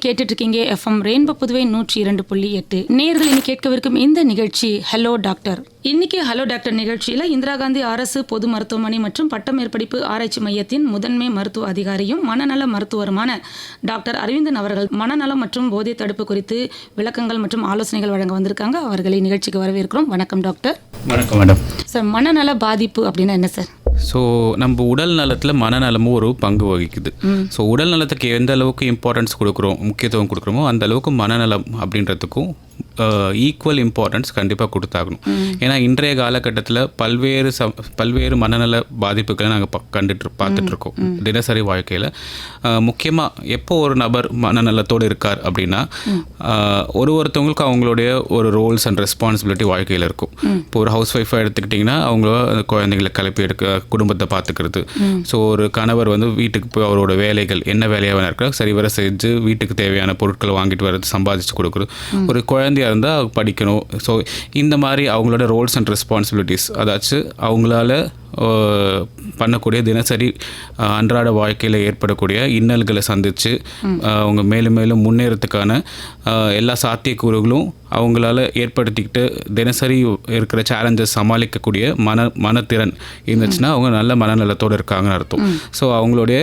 கேட்டுட்டு இருக்கீங்க FM rainbow Puduvai 102.8. நேயர்கள் இனி கேட்கவிருக்கும் இந்த நிகழ்ச்சி ஹலோ டாக்டர். இன்னைக்கு ஹலோ டாக்டர் நிகழ்ச்சியில் இந்திரா காந்தி அரசு பொது மருத்துவமனை மற்றும் பட்ட மேற்படிப்பு ஆராய்ச்சி மையத்தின் முதன்மை மருத்துவ அதிகாரியும் மனநல மருத்துவருமான டாக்டர் அரவிந்தன் அவர்கள் மனநலம் மற்றும் போதை தடுப்பு குறித்து விளக்கங்கள் மற்றும் ஆலோசனைகள் வழங்க வந்திருக்காங்க. அவர்களை நிகழ்ச்சிக்கு வரவேற்கிறோம். வணக்கம் டாக்டர். வணக்கம் மேடம். சார், மனநல பாதிப்பு அப்படின்னா என்ன சார்? ஸோ நம்ம உடல் நலத்தில் மனநலமும் ஒரு பங்கு வகிக்குது. ஸோ உடல் நலத்துக்கு எந்த அளவுக்கு இம்பார்ட்டன்ஸ் கொடுக்குறோம், முக்கியத்துவம் கொடுக்குறோமோ அந்த அளவுக்கு மனநலம் அப்படின்றதுக்கும் ஈக்குவல் இம்பார்ட்டன்ஸ் கண்டிப்பாக கொடுத்தாகணும். ஏன்னா இன்றைய காலகட்டத்தில் பல்வேறு மனநல பாதிப்புகளை நாங்கள் பார்த்துட்ருக்கோம் தினசரி வாழ்க்கையில். முக்கியமாக எப்போ ஒரு நபர் மனநலத்தோடு இருக்கார் அப்படின்னா ஒருத்தவங்களுக்கு அவங்களுடைய ஒரு ரோல்ஸ் அண்ட் ரெஸ்பான்சிபிலிட்டி வாழ்க்கையில் இருக்கும். இப்போ ஒரு ஹவுஸ் ஒய்ஃபாக எடுத்துக்கிட்டிங்கன்னா அவங்க குழந்தைங்களை கிளப்பி எடுக்க, குடும்பத்தை பார்த்துக்கிறது. ஸோ ஒரு கணவர் வீட்டுக்கு போய் அவரோட வேலைகள் என்ன வேலையாக இருக்கிற சரிவர செஞ்சு வீட்டுக்கு தேவையான பொருட்களை வாங்கிட்டு வர்றது, சம்பாதிச்சு கொடுக்குறது. ஒரு குழந்தையாக இருந்தால் படிக்கணும். ஸோ இந்த மாதிரி அவங்களோட ரோல்ஸ் அண்ட் ரெஸ்பான்சிபிலிட்டிஸ், அதாச்சும் அவங்களால பண்ணக்கூடிய தினசரி அன்றாட வாழ்க்கையில் ஏற்படக்கூடிய இன்னல்களை சந்தித்து அவங்க மேலும் மேலும் முன்னேறத்துக்கான எல்லா சாத்தியக்கூறுகளும் அவங்களால ஏற்படுத்திக்கிட்டு தினசரி இருக்கிற சேலஞ்சஸ் சமாளிக்கக்கூடிய மனத்திறன் இருந்துச்சுன்னா அவங்க நல்ல மனநலத்தோடு இருக்காங்கன்னு அர்த்தம். ஸோ அவங்களுடைய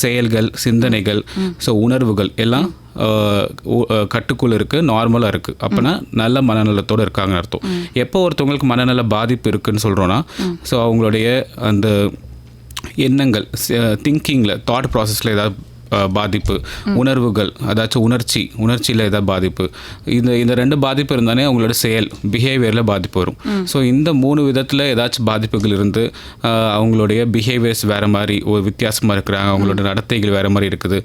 செயல்கள், சிந்தனைகள், ஸோ உணர்வுகள் எல்லாம் கட்டுக்குள்ள இருக்குது, நார்மலாக இருக்குது. அப்போனா நல்ல மனநலத்தோடு இருக்காங்கன்னு அர்த்தம். எப்போ ஒருத்தவங்களுக்கு மனநல பாதிப்பு இருக்குதுன்னு சொல்கிறோன்னா, ஸோ அவங்களுடைய அந்த எண்ணங்கள், திங்கிங்கில், தாட் ப்ராசஸில் ஏதாவது பாதிப்பு, உணர்வுகள், அதாச்சும் உணர்ச்சியில் ஏதாவது பாதிப்பு, இந்த ரெண்டு பாதிப்பு இருந்தாலே அவங்களோட செயல், பிஹேவியரில் பாதிப்பு வரும். ஸோ இந்த 3 விதத்தில் ஏதாச்சும் பாதிப்புகள் இருந்து அவங்களுடைய பிஹேவியர்ஸ் வேறு மாதிரி ஒரு வித்தியாசமாக இருக்கிறாங்க, அவங்களோட நடத்தைகள் வேறு மாதிரி இருக்குது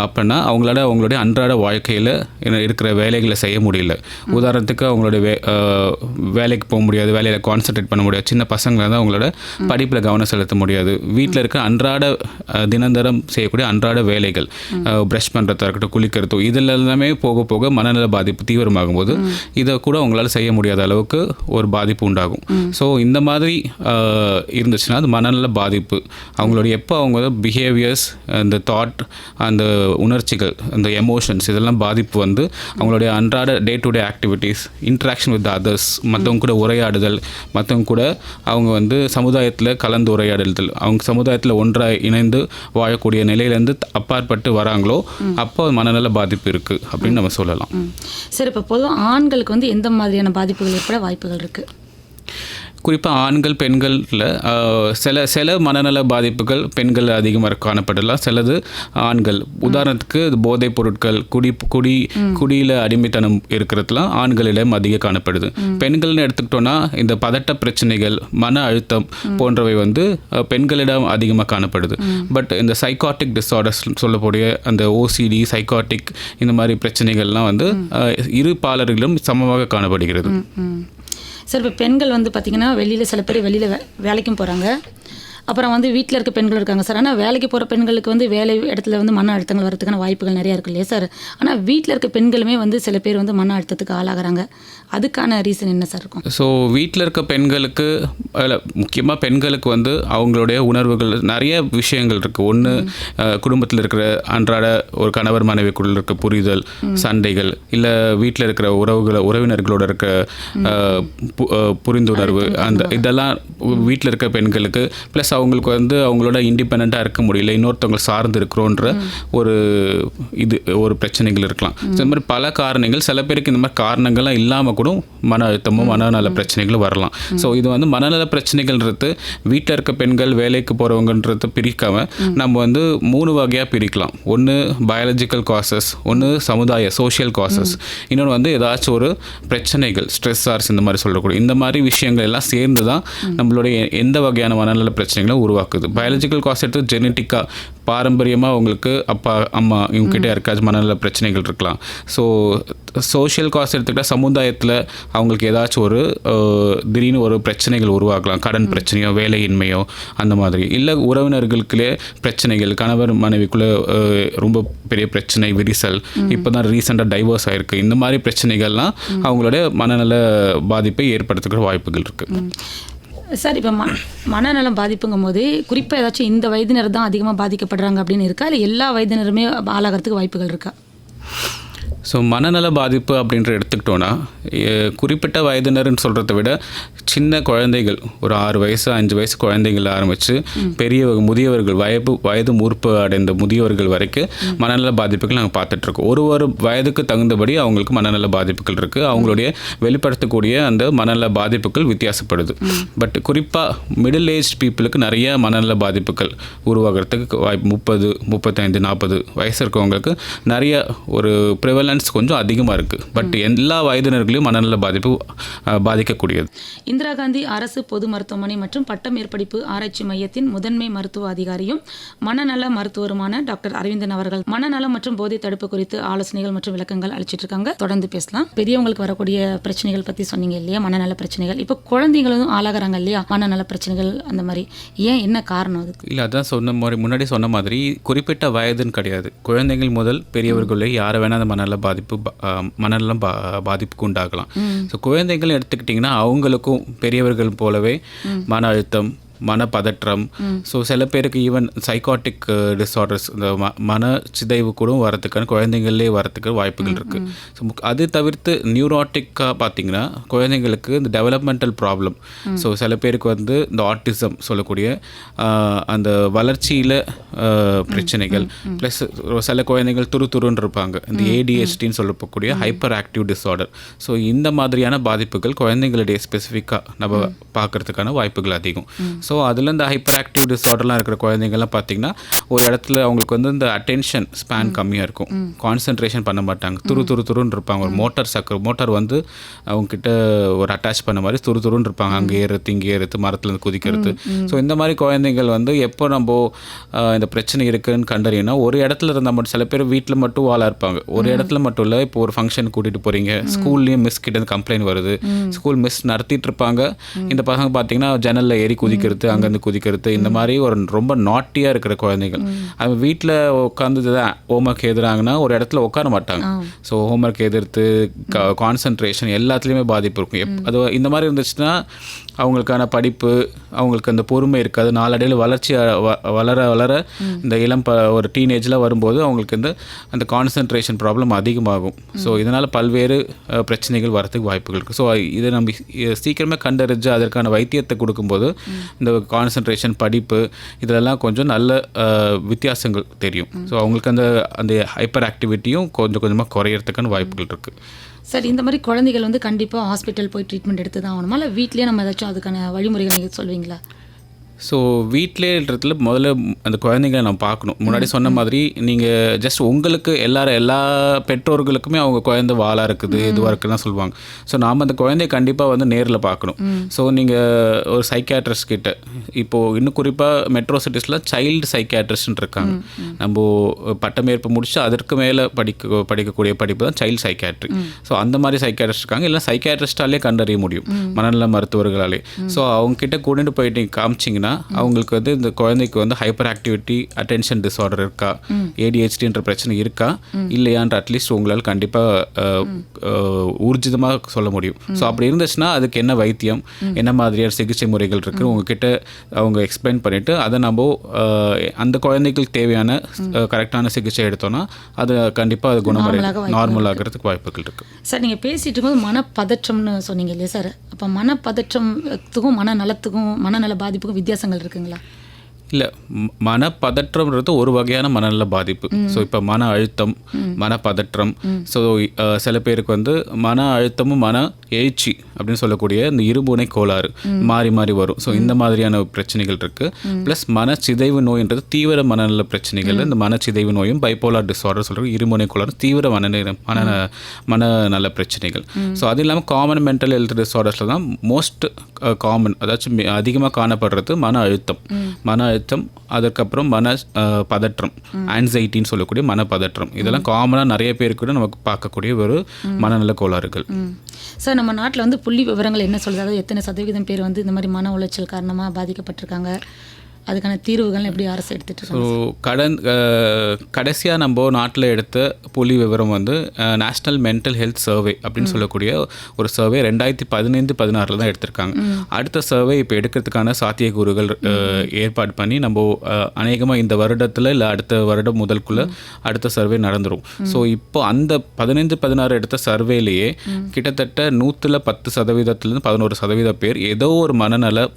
அப்படின்னா அவங்களுடைய அன்றாட வாழ்க்கையில் இருக்கிற வேலைகளை செய்ய முடியல. உதாரணத்துக்கு அவங்களுடைய வேலைக்கு போக முடியாது, வேலையில் கான்சன்ட்ரேட் பண்ண முடியாது. சின்ன பசங்களாக இருந்தால் அவங்களோட படிப்பில் கவனம் செலுத்த முடியாது. வீட்டில் இருக்கிற அன்றாட தினந்தரம் செய்யக்கூடிய அன்றாட வேலைகள், ப்ரஷ் பண்ணுறதா இருக்கட்டும், குளிக்கிறதோ, இதில் எல்லாமே போக போக மனநல பாதிப்பு தீவிரமாகும் போது இதை கூட அவங்களால செய்ய முடியாத அளவுக்கு ஒரு பாதிப்பு உண்டாகும். ஸோ இந்த மாதிரி இருந்துச்சுன்னா அது மனநல பாதிப்பு. அவங்களுடைய எப்போ அவங்க பிஹேவியர்ஸ், அந்த தாட், அந்த உணர்ச்சிகள், அந்த எமோஷன்ஸ் இதெல்லாம் பாதிப்பு அவங்களுடைய அன்றாட day to day activities, interaction with others, மற்றவங்க கூட உரையாடுதல், மற்றவங்க கூட அவங்க சமுதாயத்தில் கலந்து உரையாடுதல், அவங்க சமுதாயத்தில் ஒன்றாக இணைந்து வாழக்கூடிய நிலையிலேருந்து அப்பாற்பட்டு வராங்களோ அப்போ மனநல பாதிப்பு இருக்குது அப்படின்னு நம்ம சொல்லலாம். சரி, இப்போ பொதுவாக ஆண்களுக்கு எந்த மாதிரியான பாதிப்புகள் ஏற்பட வாய்ப்புகள் இருக்குது? குறிப்பாக ஆண்கள், பெண்களில் சில மனநல பாதிப்புகள் பெண்கள் அதிகமாக காணப்படலாம், சிலது ஆண்கள். உதாரணத்துக்கு போதைப் பொருட்கள், குடியில் அடிமைத்தனம் இருக்கிறதுலாம் ஆண்களிடம் அதிகம் காணப்படுது. பெண்கள்னு எடுத்துக்கிட்டோன்னா இந்த பதட்ட பிரச்சனைகள், மன அழுத்தம் போன்றவை பெண்களிடம் அதிகமாக காணப்படுது. பட் இந்த சைக்காட்டிக் டிஸார்டர்ஸ் சொல்லக்கூடிய அந்த ஓசிடி, சைக்காட்டிக், இந்த மாதிரி பிரச்சனைகள்லாம் இரு பாலர்களும் சமமாக காணப்படுகிறது. சார், இப்போ பெண்கள் பார்த்திங்கன்னா வெளியில் சில பேர் வெளியில் வேலைக்கும் போகிறாங்க, அப்புறம் வீட்டில் இருக்க பெண்கள் இருக்காங்க சார். ஆனால் வேலைக்கு போகிற பெண்களுக்கு வேலை இடத்துல மன அழுத்தங்கள் வரதுக்கான வாய்ப்புகள் நிறையா இருக்கு இல்லையா சார்? ஆனால் வீட்டில் இருக்க பெண்களுமே சில பேர் மன அழுத்தத்துக்கு ஆளாகிறாங்க. அதுக்கான ரீசன் என்ன சார் இருக்கும்? ஸோ வீட்டில் இருக்க பெண்களுக்கு, முக்கியமாக பெண்களுக்கு அவங்களுடைய உணர்வுகள் நிறைய விஷயங்கள் இருக்குது. ஒன்று, குடும்பத்தில் இருக்கிற அன்றாட ஒரு கணவர் மனைவிக்குள்ள இருக்க புரிதல், சண்டைகள், இல்லை வீட்டில் இருக்கிற உறவினர்களோட இருக்க புரிந்துணர்வு, இதெல்லாம் வீட்டில் இருக்க பெண்களுக்கு. ப்ளஸ் அவங்களுக்கு அவங்களோட இண்டிபெண்ட்டாக இருக்க முடியல, இன்னொருத்தவங்க சார்ந்து இருக்கிறோன்ற ஒரு பிரச்சனைகள் இருக்கலாம். ஸோ இந்த மாதிரி பல காரணங்கள், சில பேருக்கு இந்த மாதிரி காரணங்கள்லாம் இல்லாமல் கூட மன அழுத்தமும் மனநல பிரச்சனைகளும் வரலாம். ஸோ இது மனநல பிரச்சனைகள்ன்றது வீட்டில் இருக்க பெண்கள், வேலைக்கு போகிறவங்கன்றது பிரிக்காமல் நம்ம 3 வகையாக பிரிக்கலாம். ஒன்று பயாலஜிக்கல் காசஸ், ஒன்று சோஷியல் காசஸ், இன்னொன்று ஏதாச்சும் ஒரு பிரச்சனைகள், ஸ்ட்ரெஸ்ஸார்ஸ், இந்த மாதிரி சொல்லக்கூடிய இந்த மாதிரி விஷயங்கள் எல்லாம் சேர்ந்து தான் நம்மளுடைய எந்த வகையான மனநல பிரச்சனைகளை உருவாக்குது. பயாலஜிக்கல் காஸ் எடுத்து ஜெனட்டிக்காக, பாரம்பரியமாக அவங்களுக்கு அப்பா அம்மா இவங்ககிட்ட யாருக்காச்சும் மனநல பிரச்சனைகள் இருக்கலாம். ஸோ சோஷியல் காஸ் எடுத்துக்கிட்டால் சமுதாயத்தில் அவங்களுக்கு ஏதாச்சும் ஒரு திடீர்னு ஒரு பிரச்சனைகள் உருவாக்கலாம், கடன் பிரச்சனையோ, வேலையின்மையோ, அந்த மாதிரி. இல்லை உறவினர்களுக்குள்ளே பிரச்சனைகள், கணவர் மனைவிக்குள்ளே ரொம்ப பெரிய பிரச்சனை, விரிசல், இப்போ தான் ரீசெண்டாக டைவர்ஸ் ஆகிருக்கு. இந்த மாதிரி பிரச்சனைகள்லாம் அவங்களோட மனநல பாதிப்பை ஏற்படுத்துகிற வாய்ப்புகள் இருக்குது. சார், இப்போ மனநலம் பாதிப்புங்கும் போது குறிப்பாக ஏதாச்சும் இந்த வயதினர் தான் அதிகமாக பாதிக்கப்படுறாங்க அப்படின்னு இருக்கா, இல்லை எல்லா வயதினருமே ஆளாகிறதுக்கு வாய்ப்புகள் இருக்கா? ஸோ மனநல பாதிப்பு அப்படின்ற எடுத்துக்கிட்டோன்னா குறிப்பிட்ட வயதினர்னு சொல்கிறத விட சின்ன குழந்தைகள் ஒரு 6 வயசு 5 வயசு குழந்தைகள் ஆரம்பித்து பெரிய முதியவர்கள் வயது மூர்ப்பு அடைந்த முதியவர்கள் வரைக்கும் மனநல பாதிப்புகள் நாங்கள் பார்த்துட்ருக்கோம். ஒரு வயதுக்கு தகுந்தபடி அவங்களுக்கு மனநல பாதிப்புகள் இருக்குது. அவங்களுடைய வெளிப்படுத்தக்கூடிய அந்த மனநல பாதிப்புகள் வித்தியாசப்படுது. பட் குறிப்பாக மிடில் ஏஜ் பீப்புளுக்கு நிறைய மனநல பாதிப்புகள் உருவாகிறதுக்கு 30, 35, 40 வயசு இருக்கவங்களுக்கு நிறைய ஒரு ப்ரிவலன்ஸ் கொஞ்சம் அதிகமாக இருக்குது. பட் எல்லா வயதினர்களையும் மனநல பாதிப்பு பாதிக்கக்கூடியது. இந்திரா காந்தி அரசு பொது மருத்துவமனை மற்றும் பட்ட மேற்படிப்பு ஆராய்ச்சி மையத்தின் முதன்மை மருத்துவ அதிகாரியும் மனநல மருத்துவருமான டாக்டர் அரவிந்தன் அவர்கள் மனநலம் மற்றும் போதை தடுப்பு குறித்து ஆலோசனைகள் மற்றும் விளக்கங்கள் அளிச்சிட்டு இருக்காங்க. தொடர்ந்து பேசலாம். பெரியவங்களுக்கு வரக்கூடிய பிரச்சனைகள் பற்றி சொன்னீங்க இல்லையா, மனநல பிரச்சனைகள். இப்போ குழந்தைங்களும் ஆளாகிறாங்க இல்லையா மனநல பிரச்சனைகள், அந்த மாதிரி ஏன், என்ன காரணம் அதுக்கு? இல்லை, அதான் முன்னாடி சொன்ன மாதிரி குறிப்பிட்ட வயதுன்னு கிடையாது. குழந்தைகள் முதல் பெரியவர்களே யாரை வேணால் அந்த மனநலம் பாதிப்புக்கு உண்டாகலாம். ஸோ குழந்தைகள் எடுத்துக்கிட்டிங்கன்னா அவங்களுக்கும் பெரியவர்கள் போலவே மன அழுத்தம், மனப்பதற்றம், ஸோ சில பேருக்கு ஈவன் சைக்காட்டிக் டிஸார்டர்ஸ், இந்த மன சிதைவு கூட வரத்துக்கான குழந்தைங்களே வரத்துக்கு வாய்ப்புகள் இருக்குது. ஸோ அது தவிர்த்து நியூராட்டிக்காக பார்த்திங்கன்னா குழந்தைங்களுக்கு இந்த டெவலப்மெண்டல் ப்ராப்ளம், ஸோ சில பேருக்கு வந்து இந்த ஆட்டிசம் சொல்லக்கூடிய அந்த வளர்ச்சியில் பிரச்சனைகள், ப்ளஸ் சில குழந்தைகள் துருன்னு இருப்பாங்க, இந்த ADHDன்னு சொல்லக்கூடிய ஹைப்பர் ஆக்டிவ் டிஸார்டர். ஸோ இந்த மாதிரியான பாதிப்புகள் குழந்தைங்களுடைய ஸ்பெசிஃபிக்காக நம்ம பார்க்குறதுக்கான வாய்ப்புகள் அதிகம். ஸோ அதில் இந்த ஹைப்பர் ஆக்டிவ் டிஸார்டர்லாம் இருக்கிற குழந்தைங்கள்லாம் பார்த்திங்கன்னா ஒரு இடத்துல அவங்களுக்கு வந்து இந்த அட்டென்ஷன் ஸ்பேன் கம்மியாக இருக்கும், கான்சன்ட்ரேஷன் பண்ண மாட்டாங்க, துருன்னு இருப்பாங்க. ஒரு மோட்டார் வந்து அவங்கக்கிட்ட ஒரு அட்டாச் பண்ண மாதிரி துருன்னு இருப்பாங்க, அங்கே ஏறுறது இங்கே ஏறுறது மரத்துலேருந்து குதிக்கிறது. ஸோ இந்த மாதிரி குழந்தைங்கள் வந்து எப்போ நம்ம இந்த பிரச்சனை இருக்குதுன்னு கண்டறியணும். ஒரு இடத்துல இருந்தால் மட்டும், சில பேர் வீட்டில் மட்டும் வாழ இருப்பாங்க, ஒரு இடத்துல மட்டும் இல்லை. இப்போ ஒரு ஃபங்க்ஷன் கூட்டிகிட்டு போகிறீங்க, ஸ்கூல்லேயும் மிஸ் கிட்ட கம்ப்ளைண்ட் வருது, ஸ்கூல் மிஸ் நடத்திட்டு இருப்பாங்க, இந்த பசங்க பார்த்தீங்கன்னா ஜன்னலில் ஏறி குதிக்கிறது, அங்கேருந்து குதிக்கிறது, இந்த மாதிரி ஒரு ரொம்ப நாட்டியாக இருக்கிற குழந்தைகள். அவங்க வீட்டில் உட்காந்து ஹோம்ஒர்க் எழுதுறாங்கன்னா ஒரு இடத்துல உட்கார மாட்டாங்க. ஸோ ஹோம்ஒர்க் எதிர்த்து கான்சன்ட்ரேஷன் எல்லாத்துலேயுமே பாதிப்பு இருக்கும். அது இந்த மாதிரி இருந்துச்சுன்னா அவங்களுக்கான படிப்பு, அவங்களுக்கு அந்த பொறுமை இருக்காது. நாளடைவில் வளர்ச்சி வளர இந்த ஒரு டீனேஜில் வரும்போது அவங்களுக்கு அந்த கான்சன்ட்ரேஷன் ப்ராப்ளம் அதிகமாகும். ஸோ இதனால் பல்வேறு பிரச்சனைகள் வரத்துக்கு வாய்ப்புகள் இருக்குது. ஸோ இதை நம்ம சீக்கிரமே கண்டறிஞ்சு அதற்கான வைத்தியத்தை கொடுக்கும்போது இந்த கான்சன்ட்ரேஷன், படிப்பு இதெல்லாம் கொஞ்சம் நல்ல வித்தியாசங்கள் தெரியும். ஸோ அவங்களுக்கு அந்த ஹைப்பர் ஆக்டிவிட்டியும் கொஞ்சம் கொஞ்சமாக குறையறதுக்கான வாய்ப்புகள் இருக்குது. சார், இந்த மாதிரி குழந்தைகள் வந்து கண்டிப்பாக ஹாஸ்பிட்டல் போய் ட்ரீட்மெண்ட் எடுத்து தான் ஆகணுமா, இல்லை வீட்லேயே நம்ம ஏதாச்சும் அதுக்கான வழிமுறைகள் நீங்கள் சொல்வீங்களா? ஸோ வீட்டிலேன்றதுல முதல்ல அந்த குழந்தைங்களை நம்ம பார்க்கணும். முன்னாடி சொன்ன மாதிரி நீங்கள் ஜஸ்ட் உங்களுக்கு எல்லா பெற்றோர்களுக்குமே அவங்க குழந்தை வாழா இருக்குது, இதுவாக இருக்குதுன்னு சொல்லுவாங்க. ஸோ நாம் அந்த குழந்தைய கண்டிப்பாக வந்து நேரில் பார்க்கணும். ஸோ நீங்கள் ஒரு சைக்கியாட்ரிஸ்ட் கிட்ட, இப்போது இன்னும் குறிப்பாக மெட்ரோ சிட்டிஸில் சைல்டு சைக்கியாட்ரிஸ்ட்னு இருக்காங்க. நம்ம பட்டமேற்பு முடிச்சு அதற்கு மேலே படிக்கக்கூடிய படிப்பு தான் சைல்டு சைக்கியாட்ரி. ஸோ அந்த மாதிரி சைக்கியாட்ரிஸ்ட் இருக்காங்க, இல்லை சைக்கியாட்ரிஸ்டாலே கண்டறிய முடியும் மனநல மருத்துவர்களாலே. ஸோ அவங்ககிட்ட கூட்டிட்டு போயிட்டு காமிச்சிங்கன்னா அவங்களுக்கு வந்து இந்த குழந்தைக்கு வந்து ஹைப்பர் ஆக்டிவிட்டி, அட்டென்ஷன் டிஸார்டர் இருக்கா, ADHDன்ற பிரச்சனை இருக்கா இல்லையான்ற அட்லீஸ்ட் உங்களால் கண்டிப்பாக ஊர்ஜிதமாக சொல்ல முடியும். ஸோ அப்படி இருந்துச்சுன்னா அதுக்கு என்ன வைத்தியம், என்ன மாதிரியான சிகிச்சை முறைகள் இருக்குது உங்ககிட்ட அவங்க எக்ஸ்பிளைன் பண்ணிவிட்டு அதை நம்ம அந்த குழந்தைகளுக்கு தேவையான கரெக்டான சிகிச்சை எடுத்தோன்னா அது கண்டிப்பாக அது நார்மல் ஆகிறதுக்கு வாய்ப்புகள் இருக்குது. சார், நீங்கள் பேசிகிட்டு இருக்கும்போது மனப்பதற்றம்னு சொன்னீங்க இல்லையா சார், அப்போ மனப்பதற்றத்துக்கும் மனநலத்துக்கும் மனநல பாதிப்புக்கும் வித்தியாசங்கள் இருக்குங்களா? இல்லை, மனப்பதற்றம்ன்றது ஒரு வகையான மனநல பாதிப்பு. ஸோ இப்போ மன அழுத்தம், மனப்பதற்றம், ஸோ சில பேருக்கு வந்து மன அழுத்தமும் மன எழுச்சி அப்படின்னு சொல்லக்கூடிய இந்த இருமுனை கோளாறு மாறி வரும். ஸோ இந்த மாதிரியான பிரச்சனைகள் இருக்குது. ப்ளஸ் மனச்சிதைவு நோய்ன்றது தீவிர மனநல பிரச்சனைகள். இந்த மனச்சிதைவு நோயும் பைப்போலார் டிஸார்டர் சொல்கிற இருமுனை கோளாறு தீவிர மனநல பிரச்சனைகள். ஸோ அது இல்லாமல் காமன் மென்டல் ஹெல்த் டிஸார்டர்ஸில் தான் மோஸ்ட் காமன், அதாச்சும் அதிகமாக காணப்படுறது மன அழுத்தம், அதுக்கப்புறம் பதற்றம், ஆன்சைட்டின்னு சொல்லக்கூடிய மனப்பதற்றம். இதெல்லாம் காமனாக நிறைய பேருக்கு கூட நமக்கு பார்க்கக்கூடிய ஒரு மனநல கோளாறுகள். சார், நம்ம நாட்டில் வந்து புள்ளி விவரங்கள் என்ன சொல்கிறது, அதாவது எத்தனை சதவீதம் பேர் வந்து இந்த மாதிரி மன உளைச்சல் காரணமாக பாதிக்கப்பட்டிருக்காங்க? அதுக்கான தீர்வுகள் எப்படி அரசு எடுத்துட்டு ஸோ இருக்காங்க? கடைசியாக நம்ம நாட்டில் எடுத்த புள்ளி விவரம் வந்து நேஷ்னல் மென்டல் ஹெல்த் சர்வே அப்படின்னு சொல்லக்கூடிய ஒரு சர்வே 2015-16 தான் எடுத்திருக்காங்க. அடுத்த சர்வே இப்போ எடுக்கிறதுக்கான சாத்தியக்கூறுகள் ஏற்பாடு பண்ணி நம்ம அநேகமாக இந்த வருடத்தில் இல்லை அடுத்த வருடம் முதல்குள்ளே அடுத்த சர்வே நடந்துடும். ஸோ இப்போ அந்த 15-16 எடுத்த சர்வேலேயே கிட்டத்தட்ட 10% 11% பேர் ஏதோ ஒரு மனநல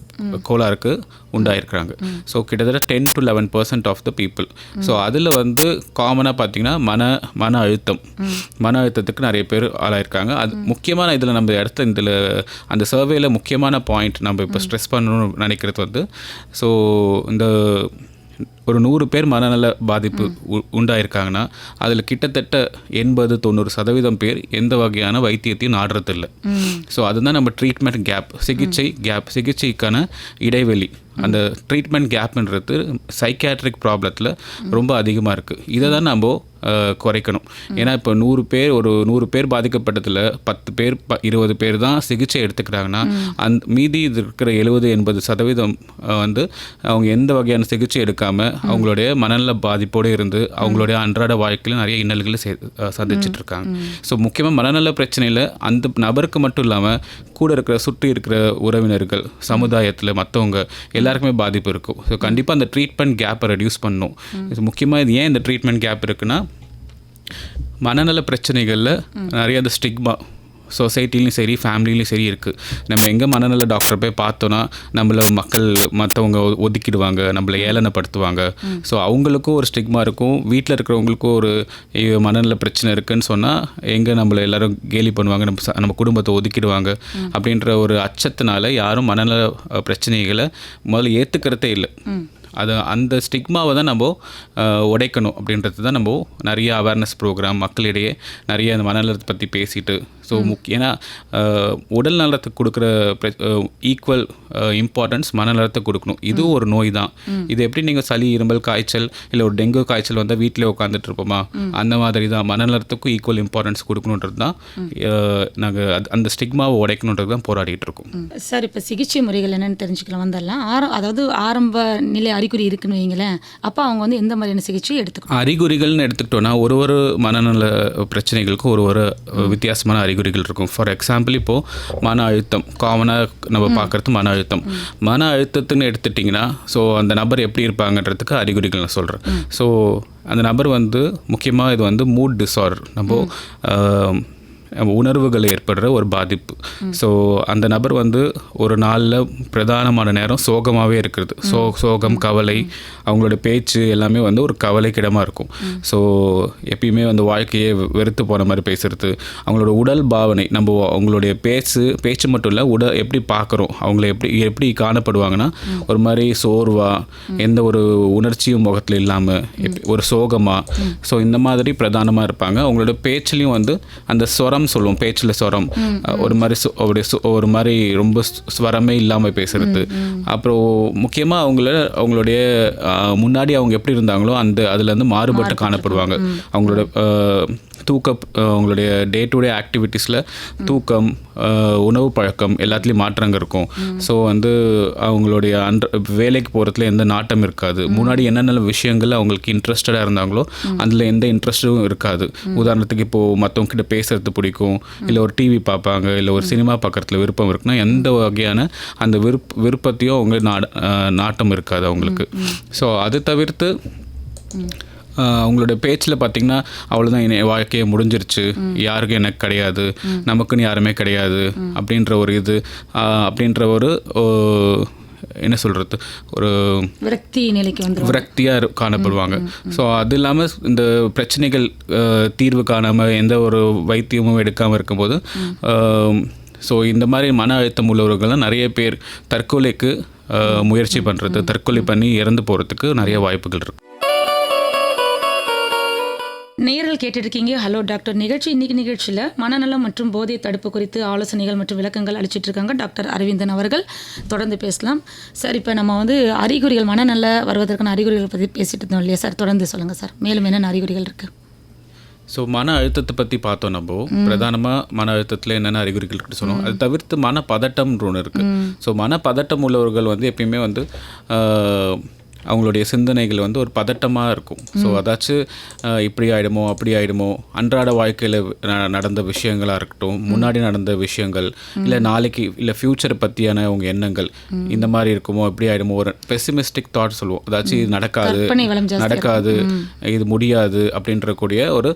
கோளாறுக்கு உண்டாயிருக்கிறாங்க. ஸோ கிட்டத்தட்ட 10-11% ஆஃப் த பீப்புள். ஸோ அதில் வந்து காமனாக பார்த்தீங்கன்னா மன அழுத்தத்துக்கு நிறைய பேர் ஆளாயிருக்காங்க. அது முக்கியமான இதில் நம்ம இதில் அந்த சர்வேயில் முக்கியமான பாயிண்ட் நம்ம இப்போ ஸ்ட்ரெஸ் பண்ணணும்னு நினைக்கிறது வந்து, ஸோ இந்த ஒரு 100 பேர் மனநல பாதிப்பு உண்டாயிருக்காங்கன்னா அதில் கிட்டத்தட்ட 80-90% பேர் எந்த வகையான வைத்தியத்தையும் நாடுறதில்லை. ஸோ அதுதான் நம்ம ட்ரீட்மெண்ட் கேப், சிகிச்சைக்கான இடைவெளி. அந்த ட்ரீட்மெண்ட் கேப்ன்றது சைக்காட்ரிக் ப்ராப்ளத்தில் ரொம்ப அதிகமாக இருக்குது. இதை தான் நம்ம குறைக்கணும். ஏன்னா இப்போ 100 பேர் பாதிக்கப்பட்டதில் 10 பேர் 20 பேர் தான் சிகிச்சை எடுத்துக்கிறாங்கன்னா மீதி இருக்கிற 70-80% வந்து அவங்க எந்த வகையான சிகிச்சை எடுக்காமல் அவங்களுடைய மனநல பாதிப்போடு இருந்து அவங்களுடைய அன்றாட வாழ்க்கையில் நிறைய இன்னல்களை சந்திச்சுட்டு இருக்காங்க. ஸோ முக்கியமாக மனநல பிரச்சனையில் அந்த நபருக்கு மட்டும் இல்லாமல் கூட சுற்றி இருக்கிற உறவினர்கள், சமுதாயத்தில் மற்றவங்க எல்லாருக்குமே பாதிப்பு இருக்கும். ஸோ கண்டிப்பாக அந்த ட்ரீட்மெண்ட் கேப்பை ரெடியூஸ் பண்ணணும். முக்கியமாக இது ஏன் இந்த ட்ரீட்மெண்ட் கேப் இருக்குன்னா, மனநல பிரச்சனைகளில் நிறைய அந்த ஸ்டிக்மா சொசைட்டிலையும் சரி ஃபேமிலிலையும் சரி இருக்குது. நம்ம எங்கே மனநல டாக்டர் போய் பார்த்தோன்னா நம்மளை மற்றவங்க ஒதுக்கிடுவாங்க, நம்மளை ஏளனப்படுத்துவாங்க. ஸோ அவங்களுக்கும் ஒரு ஸ்டிக்மா இருக்கும். வீட்டில் இருக்கிறவங்களுக்கும் ஒரு மனநல பிரச்சனை இருக்குதுன்னு சொன்னால் எங்கே நம்மளை எல்லோரும் கேலி பண்ணுவாங்க, நம்ம குடும்பத்தை ஒதுக்கிடுவாங்க அப்படின்ற ஒரு அச்சத்தினால யாரும் மனநல பிரச்சனைகளை முதல்ல ஏற்றுக்கிறதே இல்லை. அந்த ஸ்டிக்மாவை தான் நம்ம உடைக்கணும். அப்படின்றது தான் நம்ம நிறைய அவேர்னஸ் ப்ரோக்ராம் மக்களிடையே நிறைய அந்த மனநலத்தை பற்றி பேசிட்டு, ஸோ ஏன்னா உடல் நலத்துக்கு கொடுக்குற ஈக்குவல் இம்பார்ட்டன்ஸ் மனநலத்தை கொடுக்கணும். இதுவும் ஒரு நோய் தான். இது எப்படி நீங்கள் சளி, இருமல், காய்ச்சல் இல்லை ஒரு டெங்கு காய்ச்சல் வந்தால் வீட்டிலே உட்காந்துட்டு இருப்போமா, அந்த மாதிரி தான் மனநலத்துக்கும் ஈக்குவல் இம்பார்ட்டன்ஸ் கொடுக்கணுன்றது தான் நாங்கள் அந்த ஸ்டிக்மாவை உடைக்கணுன்றது தான் போராடிட்டு இருக்கோம். சார், இப்போ சிகிச்சை முறைகள் என்னென்னு தெரிஞ்சுக்கலாம் வந்துடலாம். அதாவது ஆரம்ப நிலை அறிகுறி இருக்குன்னு வைங்களேன், அப்போ அவங்க வந்து எந்த மாதிரியான சிகிச்சை எடுத்துக்கணும்? அறிகுறிகள்னு எடுத்துக்கிட்டோன்னா ஒரு மனநல பிரச்சனைகளுக்கும் ஒரு வித்தியாசமான அறிகுறிகள் இருக்கும். ஃபார் எக்ஸாம்பிள் இப்போது மன அழுத்தம் காமனாக நம்ம பார்க்குறது மன அழுத்தத்துன்னு எடுத்துட்டிங்கன்னா, ஸோ அந்த நபர் எப்படி இருப்பாங்கன்றதுக்கு அறிகுறிகள் நான் சொல்கிறேன். ஸோ அந்த நபர் வந்து முக்கியமாக இது வந்து மூட் டிஸார்டர், நம்ம உணர்வுகள் ஏற்படுற ஒரு பாதிப்பு. ஸோ அந்த நபர் வந்து ஒரு நாளில் பிரதானமான நேரம் சோகமாகவே இருக்கிறது. சோகம், கவலை, அவங்களோட பேச்சு எல்லாமே வந்து ஒரு கவலைக்கிடமாக இருக்கும். ஸோ எப்பயுமே வந்து வாழ்க்கையே வெறுத்து போன மாதிரி பேசுகிறது. அவங்களோட உடல் பாவனை, நம்ம அவங்களுடைய பேச்சு மட்டும் இல்லை, உடல் எப்படி பார்க்குறோம், அவங்கள எப்படி காணப்படுவாங்கன்னா ஒரு மாதிரி சோர்வாக, எந்த ஒரு உணர்ச்சியும் முகத்தில் இல்லாமல் ஒரு சோகமாக. ஸோ இந்த மாதிரி பிரதானமாக இருப்பாங்க. அவங்களோட பேச்சுலையும் வந்து அந்த சொரம் சொல்லுவோம், பேச்சில் சொரம், ஒரு மாதிரி ரொம்ப ஸ்வரமே இல்லாமல் பேசுறது. அப்புறம் முக்கியமாக அவங்களுடைய முன்னாடி அவங்க எப்படி இருந்தாங்களோ அதுலேருந்து மாறுபட்டு காணப்படுவாங்க. அவங்களோட அவங்களுடைய டே டு டே ஆக்டிவிட்டீஸில் தூக்கம், உணவு பழக்கம் எல்லாத்துலேயும் மாற்றங்கள் இருக்கும். ஸோ வந்து அவங்களுடைய வேலைக்கு போகிறதுல எந்த நாட்டம் இருக்காது. முன்னாடி என்னென்ன விஷயங்கள் அவங்களுக்கு இன்ட்ரெஸ்டடாக இருந்தாங்களோ அதில் எந்த இன்ட்ரெஸ்ட்டும் இருக்காது. உதாரணத்துக்கு இப்போது மற்றவங்க கிட்ட பேசுறது பிடிக்கும், இல்லை ஒரு டிவி பார்ப்பாங்க, இல்லை ஒரு சினிமா பார்க்குறதுல விருப்பம் இருக்குன்னா எந்த வகையான அந்த விருப்பத்தையும் அவங்க நாட்டம் இருக்காது அவங்களுக்கு. ஸோ அது தவிர்த்து அவங்களோட பேச்சில் பார்த்திங்கன்னா அவ்வளோதான், என் வாழ்க்கையை முடிஞ்சிருச்சு, யாருக்கும் எனக்கு கிடையாது, நமக்குன்னு யாருமே கிடையாது அப்படின்ற ஒரு என்ன சொல்கிறது, ஒரு விரக்தியாக காணப்படுவாங்க. ஸோ அது இல்லாமல் இந்த பிரச்சனைகள் தீர்வு காணாமல் எந்த ஒரு வைத்தியமும் எடுக்காமல் இருக்கும்போது, ஸோ இந்த மாதிரி மன அழுத்தம் உள்ளவர்கள்லாம் நிறைய பேர் தற்கொலைக்கு முயற்சி பண்ணுறது, தற்கொலை பண்ணி இறந்து போகிறதுக்கு நிறைய வாய்ப்புகள் இருக்குது. நேயர்கள் கேட்டுருக்கீங்க ஹலோ டாக்டர் நிகழ்ச்சி. இன்னைக்கு நிகழ்ச்சியில் மனநலம் மற்றும் போதை தடுப்பு குறித்து ஆலோசனைகள் மற்றும் விளக்கங்கள் அளிச்சிட்டு இருக்காங்க டாக்டர் அரவிந்தன் அவர்கள். தொடர்ந்து பேசலாம் சார். இப்போ நம்ம வந்து அறிகுறிகள், மனநல வருவதற்கான அறிகுறிகள் பற்றி பேசிட்டு இருந்தோம் இல்லையா சார்? தொடர்ந்து சொல்லுங்கள் சார், மேலும் என்னென்ன அறிகுறிகள் இருக்குது? ஸோ மன அழுத்தத்தை பற்றி பார்த்தோம் நம்ம பிரதானமாக மன அழுத்தத்தில் என்னென்ன அறிகுறிகள் இருக்குன்னு சொன்னோம். அது தவிர்த்து மனப்பதட்டம்னு ஒன்று இருக்குது. ஸோ மனப்பதட்டம் உள்ளவர்கள் வந்து எப்பயுமே வந்து அவங்களுடைய சிந்தனைகள் வந்து ஒரு பதட்டமாக இருக்கும். ஸோ அதாச்சும் இப்படி ஆகிடுமோ அப்படி ஆகிடுமோ, அன்றாட வாழ்க்கையில் நடந்த விஷயங்களாக இருக்கட்டும், முன்னாடி நடந்த விஷயங்கள், இல்லை நாளைக்கு இல்லை ஃப்யூச்சரை பற்றியான அவங்க எண்ணங்கள் இந்த மாதிரி இருக்குமோ, இப்படி ஆகிடுமோ, ஒரு பெசிமிஸ்டிக் தாட் சொல்லுவோம். அதாச்சும் இது நடக்காது இது முடியாது அப்படின்ற கூடிய ஒரு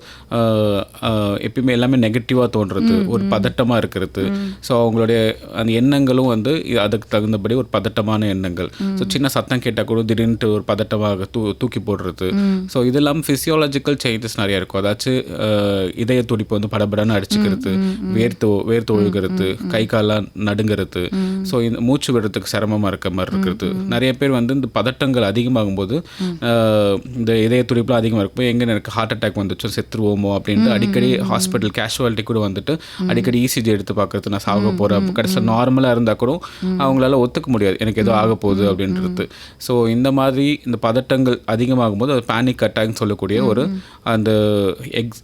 எப்பயுமே எல்லாமே நெகட்டிவாக தோன்றுறது, ஒரு பதட்டமாக இருக்கிறது. ஸோ அவங்களுடைய அந்த எண்ணங்களும் வந்து அதுக்கு தகுந்தபடி ஒரு பதட்டமான எண்ணங்கள். ஸோ சின்ன சத்தம் கேட்டால் கூட திடீர்னு ஒரு பதட்டமாக தூக்கி போடுறது. ஸோ இது இல்லாமல் ஃபிசியாலஜிக்கல் சேஞ்சஸ் நிறையா இருக்கும். அதாச்சும் இதய துடிப்பு வந்து படபடன்னு அடிச்சுக்கிறது, வேர்த்து ஒழுகிறது, கை காலெலாம் நடுங்கிறது, ஸோ இந்த மூச்சு விடுறதுக்கு சிரமமாக இருக்க மாதிரி இருக்கிறது. நிறைய பேர் வந்து இந்த பதட்டங்கள் அதிகமாகும் போது இந்த இதய துடிப்புலாம் அதிகமாக இருக்கும்போது எங்கே எனக்கு ஹார்ட் அட்டாக் வந்துச்சோ செத்துருவோமோ அப்படின்ட்டு அடிக்கடி ஹாஸ்பிட்டல் கேஷுவாலிட்டி கூட வந்துட்டு அடிக்கடி இசிஜி எடுத்து பார்க்குறது, நான் சாக போகிறேன், கடைசியில் நார்மலாக இருந்தால் கூட அவங்களால ஒத்துக்க முடியாது எனக்கு ஏதோ ஆக போகுது அப்படின்றது. ஸோ இந்த மாதிரி இந்த பதட்டங்கள் அதிகமாகும் போது அது பேனிக் அட்டாக்னு சொல்லக்கூடிய ஒரு அந்த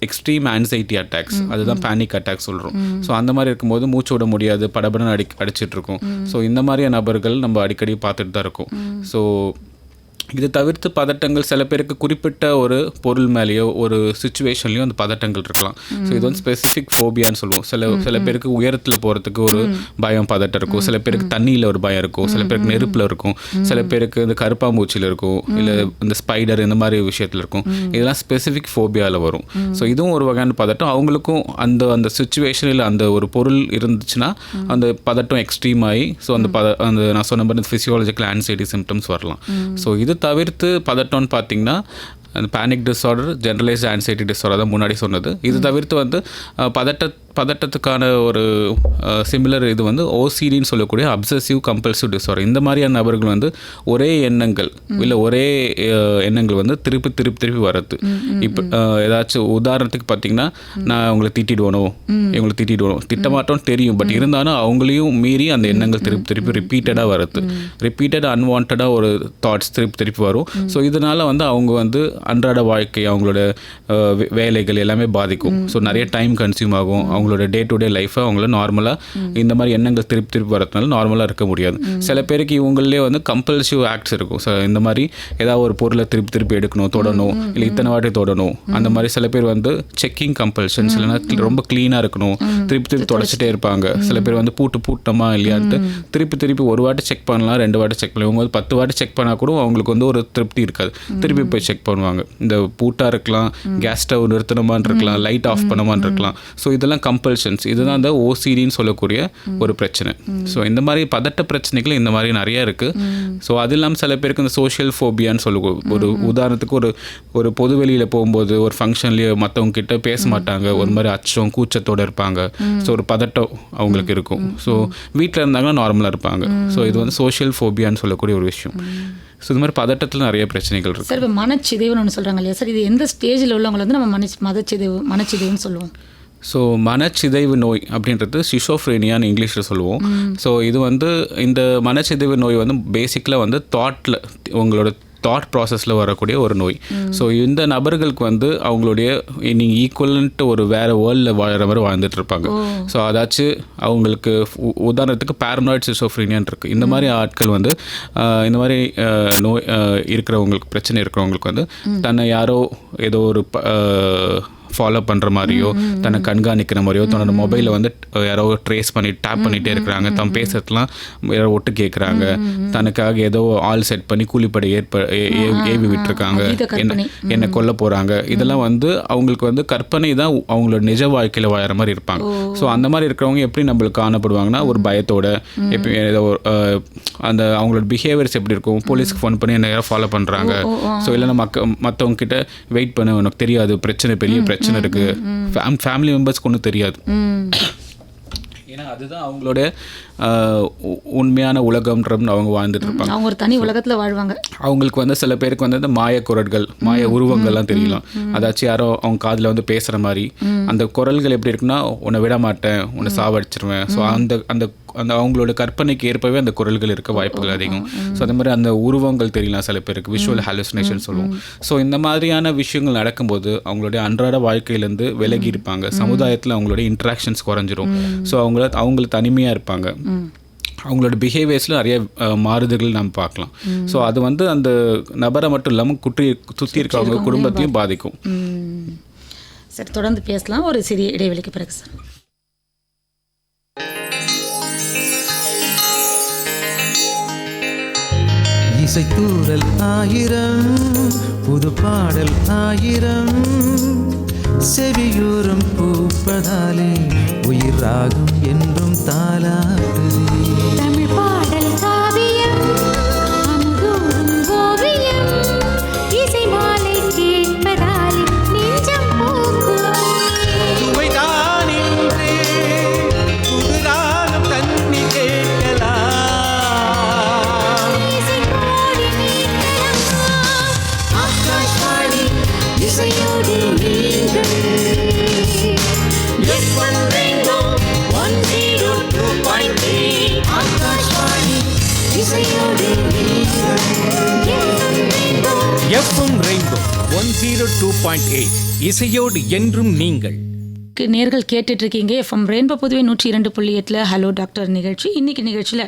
எக்ஸ்ட்ரீம் ஆன்சைட்டி அட்டாக்ஸ், அதுதான் பேனிக் அட்டாக் சொல்கிறோம். ஸோ அந்த மாதிரி இருக்கும்போது மூச்சு விட முடியாது, படபடன்னு அடிச்சிட்டு இருக்கும். ஸோ இந்த மாதிரியான நபர்கள் நம்ம அடிக்கடி பார்த்துட்டு தான் இருக்கோம். ஸோ இது தவிர்த்து பதட்டங்கள் சில பேருக்கு குறிப்பிட்ட ஒரு பொருள் மேலேயோ ஒரு சுச்சுவேஷன்லேயோ அந்த பதட்டங்கள் இருக்கலாம். ஸோ இது வந்து ஸ்பெசிஃபிக் ஃபோபியான்னு சொல்லுவோம். சில பேருக்கு உயரத்தில் போகிறதுக்கு ஒரு பயம் பதட்டம் இருக்கும், சில பேருக்கு தண்ணியில் ஒரு பயம் இருக்கும், சில பேருக்கு நெருப்பில் இருக்கும், சில பேருக்கு இந்த கருப்பாம்பூச்சியில் இருக்கும், இல்லை இந்த ஸ்பைடர் இந்த மாதிரி விஷயத்தில் இருக்கும். இதெல்லாம் ஸ்பெசிஃபிக் ஃபோபியாவில் வரும். ஸோ இதுவும் ஒரு வகையான பதட்டம். அவங்களுக்கும் அந்த சுச்சுவேஷனில் அந்த ஒரு பொருள் இருந்துச்சுன்னா அந்த பதட்டம் எக்ஸ்ட்ரீம் ஆகி ஸோ அந்த நான் சொன்ன மாதிரி ஃபிசியாலஜிக்கல் ஆன்சைட்டி சிம்டம்ஸ் வரலாம். ஸோ இது தவிர்த்து பதட்டம்னு பார்த்தீங்கன்னா அந்த panic disorder, generalised anxiety disorder தான் முன்னாடி சொன்னது. இது தவிர்த்து வந்து பதட்டத்துக்கான ஒரு சிமிலர் இது வந்து ஓசிடின்னு சொல்லக்கூடிய அப்சசிவ் கம்பல்சிவ் டிஸார்டர். இந்த மாதிரியான நபர்கள் வந்து ஒரே எண்ணங்கள் இல்லை ஒரே எண்ணங்கள் வந்து திருப்பி வர்றது. இப்போ ஏதாச்சும் உதாரணத்துக்கு பார்த்தீங்கன்னா, நான் உங்களை திட்டிடுவோம் திட்டமாட்டோன்னு தெரியும், பட் இருந்தாலும் அவங்களையும் மீறி அந்த எண்ணங்கள் திருப்பி ரிப்பீட்டடாக வருது. ரிப்பீட்டட் அன்வான்டாக ஒரு தாட்ஸ் திருப்பி வரும். ஸோ இதனால் வந்து அவங்க வந்து அன்றாட வாழ்க்கை, அவங்களோட வேலைகள் எல்லாமே பாதிக்கும். ஸோ நிறைய டைம் கன்சியூம் ஆகும். அவங்களோட டே டு டே லைஃப்பை அவங்கள நார்மலாக இந்த மாதிரி எண்ணங்கள் திருப்பி வரதுனால நார்மலாக இருக்க முடியாது. சில பேருக்கு இவங்களே வந்து கம்பல்சிவ் ஆக்ட்ஸ் இருக்கும். ஸோ இந்த மாதிரி ஏதாவது ஒரு பொருளை திருப்பி எடுக்கணும், தொடணும், இல்லை இத்தனை வாட்டி தொடணும். அந்த மாதிரி சில பேர் வந்து செக்கிங் கம்பல்ஷன்ஸ், இல்லைன்னா ரொம்ப க்ளீனாக இருக்கணும், திருப்பி தொடச்சிட்டே இருப்பாங்க. சில பேர் வந்து பூட்டமா இல்லையான்ட்டு திருப்பி ஒரு வாட்டி செக் பண்ணலாம், 2 வாட்டி செக் பண்ணலாம். இவங்க வந்து 10 வாட்டி செக் பண்ணால் கூட அவங்களுக்கு வந்து ஒரு திருப்தி இருக்காது, திருப்பி போய் செக் பண்ணுவாங்க. இந்த பூட்டாக இருக்கலாம், கேஸ் ஸ்டவ் நிறுத்தணுமான்னு இருக்கலாம், லைட் ஆஃப் பண்ணமான்னு இருக்கலாம். ஸோ இதெல்லாம் கம்பல்ஷன்ஸ். இதுதான் அந்த ஓசிடின்னு சொல்லக்கூடிய ஒரு பிரச்சனை. ஸோ இந்த மாதிரி பதட்ட பிரச்சனைகள் இந்த மாதிரி நிறைய இருக்குது. ஸோ அது இல்லாமல் சில பேருக்கு இந்த சோஷியல் ஃபோபியான்னு சொல்லுவோம். ஒரு உதாரணத்துக்கு ஒரு பொது வெளியில் போகும்போது ஒரு ஃபங்க்ஷன்லேயே மற்றவங்க கிட்ட பேச மாட்டாங்க, ஒரு மாதிரி அச்சம் கூச்சத்தோடு இருப்பாங்க. ஸோ ஒரு பதட்டம் அவங்களுக்கு இருக்கும். ஸோ வீட்டில் இருந்தாங்கன்னா நார்மலாக இருப்பாங்க. ஸோ இது வந்து சோஷியல் ஃபோபியான்னு சொல்லக்கூடிய ஒரு விஷயம். ஸோ இது மாதிரி பதட்டத்தில் நிறைய பிரச்சனைகள் இருக்குது. சார், இப்போ மனச்சிதைவுன்னு ஒன்று சொல்கிறாங்க இல்லையா சார், இது எந்த ஸ்டேஜில் உள்ளவங்களை வந்து நம்ம மனச்சிதைவுன்னு சொல்லுவோம்? ஸோ மனச்சிதைவு நோய் அப்படின்றது ஷிசோஃப்ரேனியான்னு இங்கிலீஷில் சொல்லுவோம். ஸோ இது வந்து இந்த மனச்சிதைவு நோய் வந்து பேசிக்கலாக வந்து உங்களோட தாட் ப்ராசஸில் வரக்கூடிய ஒரு நோய். ஸோ இந்த நபர்களுக்கு வந்து அவங்களுடைய நீங்கள் ஈக்குவலன்ட்டு ஒரு வேறு வேர்ல்டில் வாழ்கிற மாதிரி வாழ்ந்துட்டு இருப்பாங்க. ஸோ அதாச்சும் அவங்களுக்கு உதாரணத்துக்கு பேரனாய்ட் ஷிசோஃப்ரீனியான் இருக்குது. இந்த மாதிரி ஆட்கள் வந்து இந்த மாதிரி நோய் இருக்கிறவங்களுக்கு, பிரச்சனை இருக்கிறவங்களுக்கு வந்து தன்னை யாரோ ஏதோ ஒரு ஃபாலோ பண்ணுற மாதிரியோ, தன்னை கண்காணிக்கிற மாதிரியோ, தன்னோட மொபைலில் வந்து யாரோ ட்ரேஸ் பண்ணி டேப் பண்ணிகிட்டே இருக்கிறாங்க, தான் பேசுறதுலாம் யாரோ ஒட்டு கேட்குறாங்க, தனக்காக ஏதோ ஆள் செட் பண்ணி கூலிப்படை ஏவி விட்டுருக்காங்க, என்னை கொல்ல போகிறாங்க. இதெல்லாம் வந்து அவங்களுக்கு வந்து கற்பனை தான் அவங்களோட நிஜ வாழ்க்கையில் வாழற மாதிரி இருப்பாங்க. ஸோ அந்த மாதிரி இருக்கிறவங்க எப்படி நம்மளுக்கு காணப்படுவாங்கன்னா, ஒரு பயத்தோட எப்படி ஏதோ அந்த அவங்களோட பிஹேவியர்ஸ் எப்படி இருக்கும், போலீஸ்க்கு ஃபோன் பண்ணி என்ன யாரோ ஃபாலோ பண்ணுறாங்க, ஸோ இல்லைன்னா மற்றவங்க கிட்ட வெயிட் பண்ண, உனக்கு தெரியாது பெரிய பிரச்சனை இருக்கு, ஃபேமிலி மெம்பர்ஸ்க்கு ஒன்றும் தெரியாது. ஏன்னா அதுதான் அவங்களோட உண்மையான உலகம்ன்றது அவங்க வாழ்ந்துட்டு இருப்பாங்க. அவங்க ஒரு தனி உலகத்தில் வாழ்வாங்க. அவங்களுக்கு வந்து சில பேருக்கு வந்து இந்த மாய குரல்கள், மாய உருவங்கள்லாம் தெரியலாம். அதாச்சும் யாரோ அவங்க காதில் வந்து பேசுகிற மாதிரி அந்த குரல்கள் எப்படி இருக்குன்னா, உன்னை விட மாட்டேன், உன்னை சாவடிச்சிருவேன். ஸோ அந்த அவங்களோட கற்பனைக்கு ஏற்பவே அந்த குரல்கள் இருக்க வாய்ப்புகள் அதிகம். ஸோ அந்த மாதிரி அந்த உருவங்கள் தெரியலாம் சில பேருக்கு, விஷுவல் ஹாலுசினேஷன் சொல்லுவோம். ஸோ இந்த மாதிரியான விஷயங்கள் நடக்கும்போது அவங்களுடைய அன்றாட வாழ்க்கையிலேருந்து விலகி இருப்பாங்க, சமுதாயத்தில் அவங்களுடைய இன்ட்ராக்ஷன்ஸ் குறைஞ்சிரும். ஸோ அவங்கள தனிமையாக இருப்பாங்க, அவங்களோட பிஹேவியர்ஸில் நிறைய மாறுதல்கள் நம்ம பார்க்கலாம். ஸோ அது வந்து அந்த நபரை மட்டும் இல்லாமல் சுற்றி இருக்கவங்க குடும்பத்தையும் பாதிக்கும். சரி, தொடர்ந்து பேசலாம் ஒரு சிறிய இடைவெளிக்கு பிறகு சார். இசைத்தூரல் ஆயிரம், புது பாடல் ஆயிரம், செவியூரம் பூப்பதாலே உயிர் ராகம் என்றும் தாலாடுதே. தமிழ் பாடல் காவியம், அமுதூறும் ஓவியம், இசை மாலை கேட்பதாலே நெஞ்சம் பூக்கும். சுவைதானின்றே புது ராகம் தண்ணி கேட்கலாம். இசை கோடி மீட்கலாம். ஆகாஷ்வாணி இசையோடு நீங்கள். FM Rainbow 102.3. ஆகாஷ்வாணி இசையோடு நீங்கள். எஃப்எம் ரெயின்போ 102.8 இசையோடு என்றும் நீங்கள். நேர்கள் கேட்டுட்டு இருக்கீங்க FM rainbow Puduvai 102.8 hello doctor நிகழ்ச்சி. இன்னைக்கு நிகழ்ச்சியில்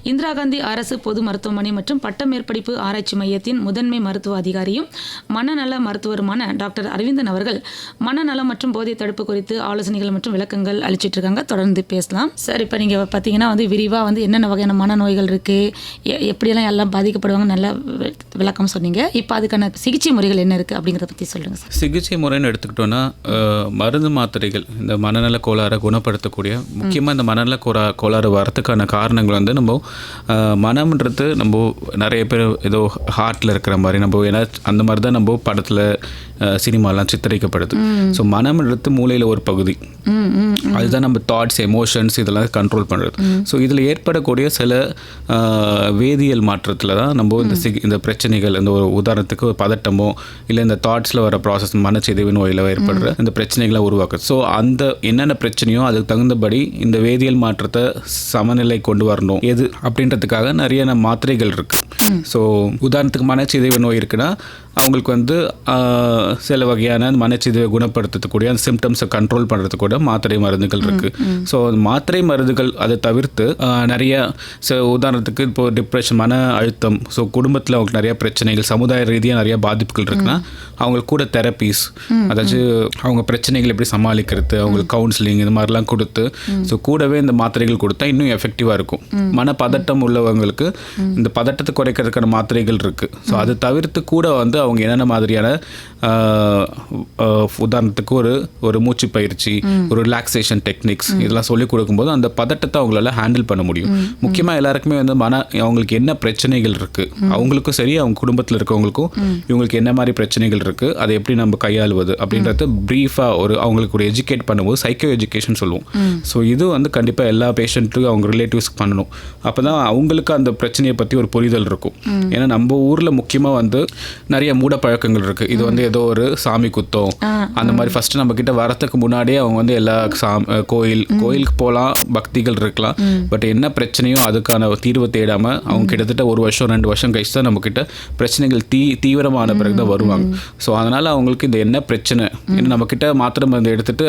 இந்திரா காந்தி அரசு பொது மருத்துவமனை மற்றும் பட்ட மேற்படிப்பு ஆராய்ச்சி மையத்தின் முதன்மை மருத்துவ அதிகாரியும் மனநல மருத்துவருமான டாக்டர் அரவிந்தன் அவர்கள் மனநலம் மற்றும் போதை தடுப்பு குறித்து ஆலோசனைகள் மற்றும் விளக்கங்கள் அளிச்சிட்டு இருக்காங்க. தொடர்ந்து பேசலாம் சார். இப்போ நீங்கள் பார்த்தீங்கன்னா வந்து விரிவாக வந்து என்னென்ன வகையான மனநோய்கள் இருக்குது, எப்படியெல்லாம் எல்லாம் பாதிக்கப்படுவாங்க, நல்ல விளக்கம் சொன்னீங்க. இப்போ அதுக்கான சிகிச்சை முறைகள் என்ன இருக்குது அப்படிங்கிறத பற்றி சொல்லுங்கள் சார். சிகிச்சை முறைன்னு எடுத்துக்கிட்டோன்னா மருந்து மாத்திரைகள் இந்த மனநல கோளாறை குணப்படுத்தக்கூடிய, முக்கியமாக இந்த மனநல கோளாறு வரத்துக்கான காரணங்கள் வந்து நம்ம மனம்ன்றது நம்ம நிறைய பேர் ஏதோ ஹார்ட்டில் இருக்கிற மாதிரி நம்ம ஏன்னா அந்த மாதிரி தான் நம்ம படத்தில் சினிமாலாம் சித்தரிக்கப்படுது. ஸோ மனம்ன்றது மூளையில் ஒரு பகுதி, அதுதான் நம்ம தாட்ஸ் எமோஷன்ஸ் இதெல்லாம் கண்ட்ரோல் பண்ணுறது. ஸோ இதில் ஏற்படக்கூடிய சில வேதியியல் மாற்றத்தில் தான் நம்ம இந்த பிரச்சனைகள், இந்த ஒரு உதாரணத்துக்கு ஒரு பதட்டமோ இல்லை இந்த தாட்ஸில் வர ப்ராசஸ் மனச்சிதைவு நோயில் ஏற்படுற இந்த பிரச்சனைகளை உருவாக்குது. ஸோ அந்த என்னென்ன பிரச்சனையோ அதுக்கு தகுந்தபடி இந்த வேதியியல் மாற்றத்தை சமநிலை கொண்டு வரணும் எது அப்படின்றதுக்காக நிறைய மாத்திரைகள் இருக்குது. ஸோ உதாரணத்துக்கு மனச்சிதைவு நோய் இருக்குன்னா அவங்களுக்கு வந்து சில வகையான மனச்சிதைவை குணப்படுத்தக்கூடிய அந்த சிம்டம்ஸை கண்ட்ரோல் பண்ணுறதுக்கு கூட மாத்திரை மருந்துகள் இருக்குது. ஸோ மாத்திரை மருந்துகள் அதை தவிர்த்து நிறைய உதாரணத்துக்கு இப்போது டிப்ரெஷன், மன அழுத்தம், ஸோ குடும்பத்தில் அவங்களுக்கு நிறைய பிரச்சனைகள், சமுதாய ரீதியாக நிறைய பாதிப்புகள் இருக்குன்னா அவங்களுக்கு கூட தெரப்பீஸ், அதாச்சும் அவங்க பிரச்சனைகள் எப்படி சமாளிக்கிறது, அவங்களுக்கு கவுன்சிலிங் இது மாதிரிலாம் கொடுத்து ஸோ கூடவே இந்த மாத்திரைகள் கொடுத்தா இன்னும் எஃபெக்டிவாக இருக்கும். மன பதட்டம் உள்ளவங்களுக்கு இந்த பதட்டத்தை குறைக்கிறதுக்கான மாத்திரைகள் இருக்குது. ஸோ அதை தவிர்த்து கூட வந்து அவங்க என்னென்ன மாதிரியான உதாரணத்துக்கு ஒரு மூச்சு பயிற்சி, ஒரு ரிலாக்ஸேஷன் டெக்னிக்ஸ் இதெல்லாம் சொல்லிக் கொடுக்கும்போது அந்த பதட்டத்தை அவங்களால ஹேண்டில் பண்ண முடியும். முக்கியமாக எல்லாருக்குமே வந்து அவங்களுக்கு என்ன பிரச்சனைகள் இருக்குது, அவங்களுக்கும் சரி அவங்க குடும்பத்தில் இருக்கவங்களுக்கும் இவங்களுக்கு என்ன மாதிரி பிரச்சனைகள் இருக்குது, அதை எப்படி நம்ம கையாளுவது அப்படின்றத ப்ரீஃபாக அவங்களுக்கு ஒரு எஜுகேட் பண்ணும்போது சைக்கோ எஜுகேஷன் சொல்லுவோம். ஸோ இது வந்து கண்டிப்பாக எல்லா பேஷண்ட்டுக்கும் அவங்க ரிலேட்டிவ்ஸ்க்கு பண்ணணும். அப்போ தான் அவங்களுக்கு அந்த பிரச்சனையை பற்றி ஒரு புரிதல் இருக்கும். ஏன்னா நம்ம ஊரில் முக்கியமாக வந்து நிறைய மூட பழக்கங்கள் இருக்குது. இது வந்து ஏதோ ஒரு சாமி குத்தம் அந்த மாதிரி ஃபஸ்ட்டு நம்ம கிட்ட வரத்துக்கு முன்னாடியே அவங்க வந்து எல்லா கோயிலுக்கு போகலாம், பக்திகள் இருக்கலாம், பட் என்ன பிரச்சனையோ அதுக்கான தீர்வு தேடாமல் அவங்க கிட்டத்தட்ட 1 வருஷம் 2 வருஷம் கழிச்சு தான் நம்மக்கிட்ட பிரச்சனைகள் தீவிரமான பிறகு தான் வருவாங்க. ஸோ அதனால் அவங்களுக்கு இந்த என்ன பிரச்சனை, ஏன்னா நம்மக்கிட்ட மாத்திரை மருந்து எடுத்துகிட்டு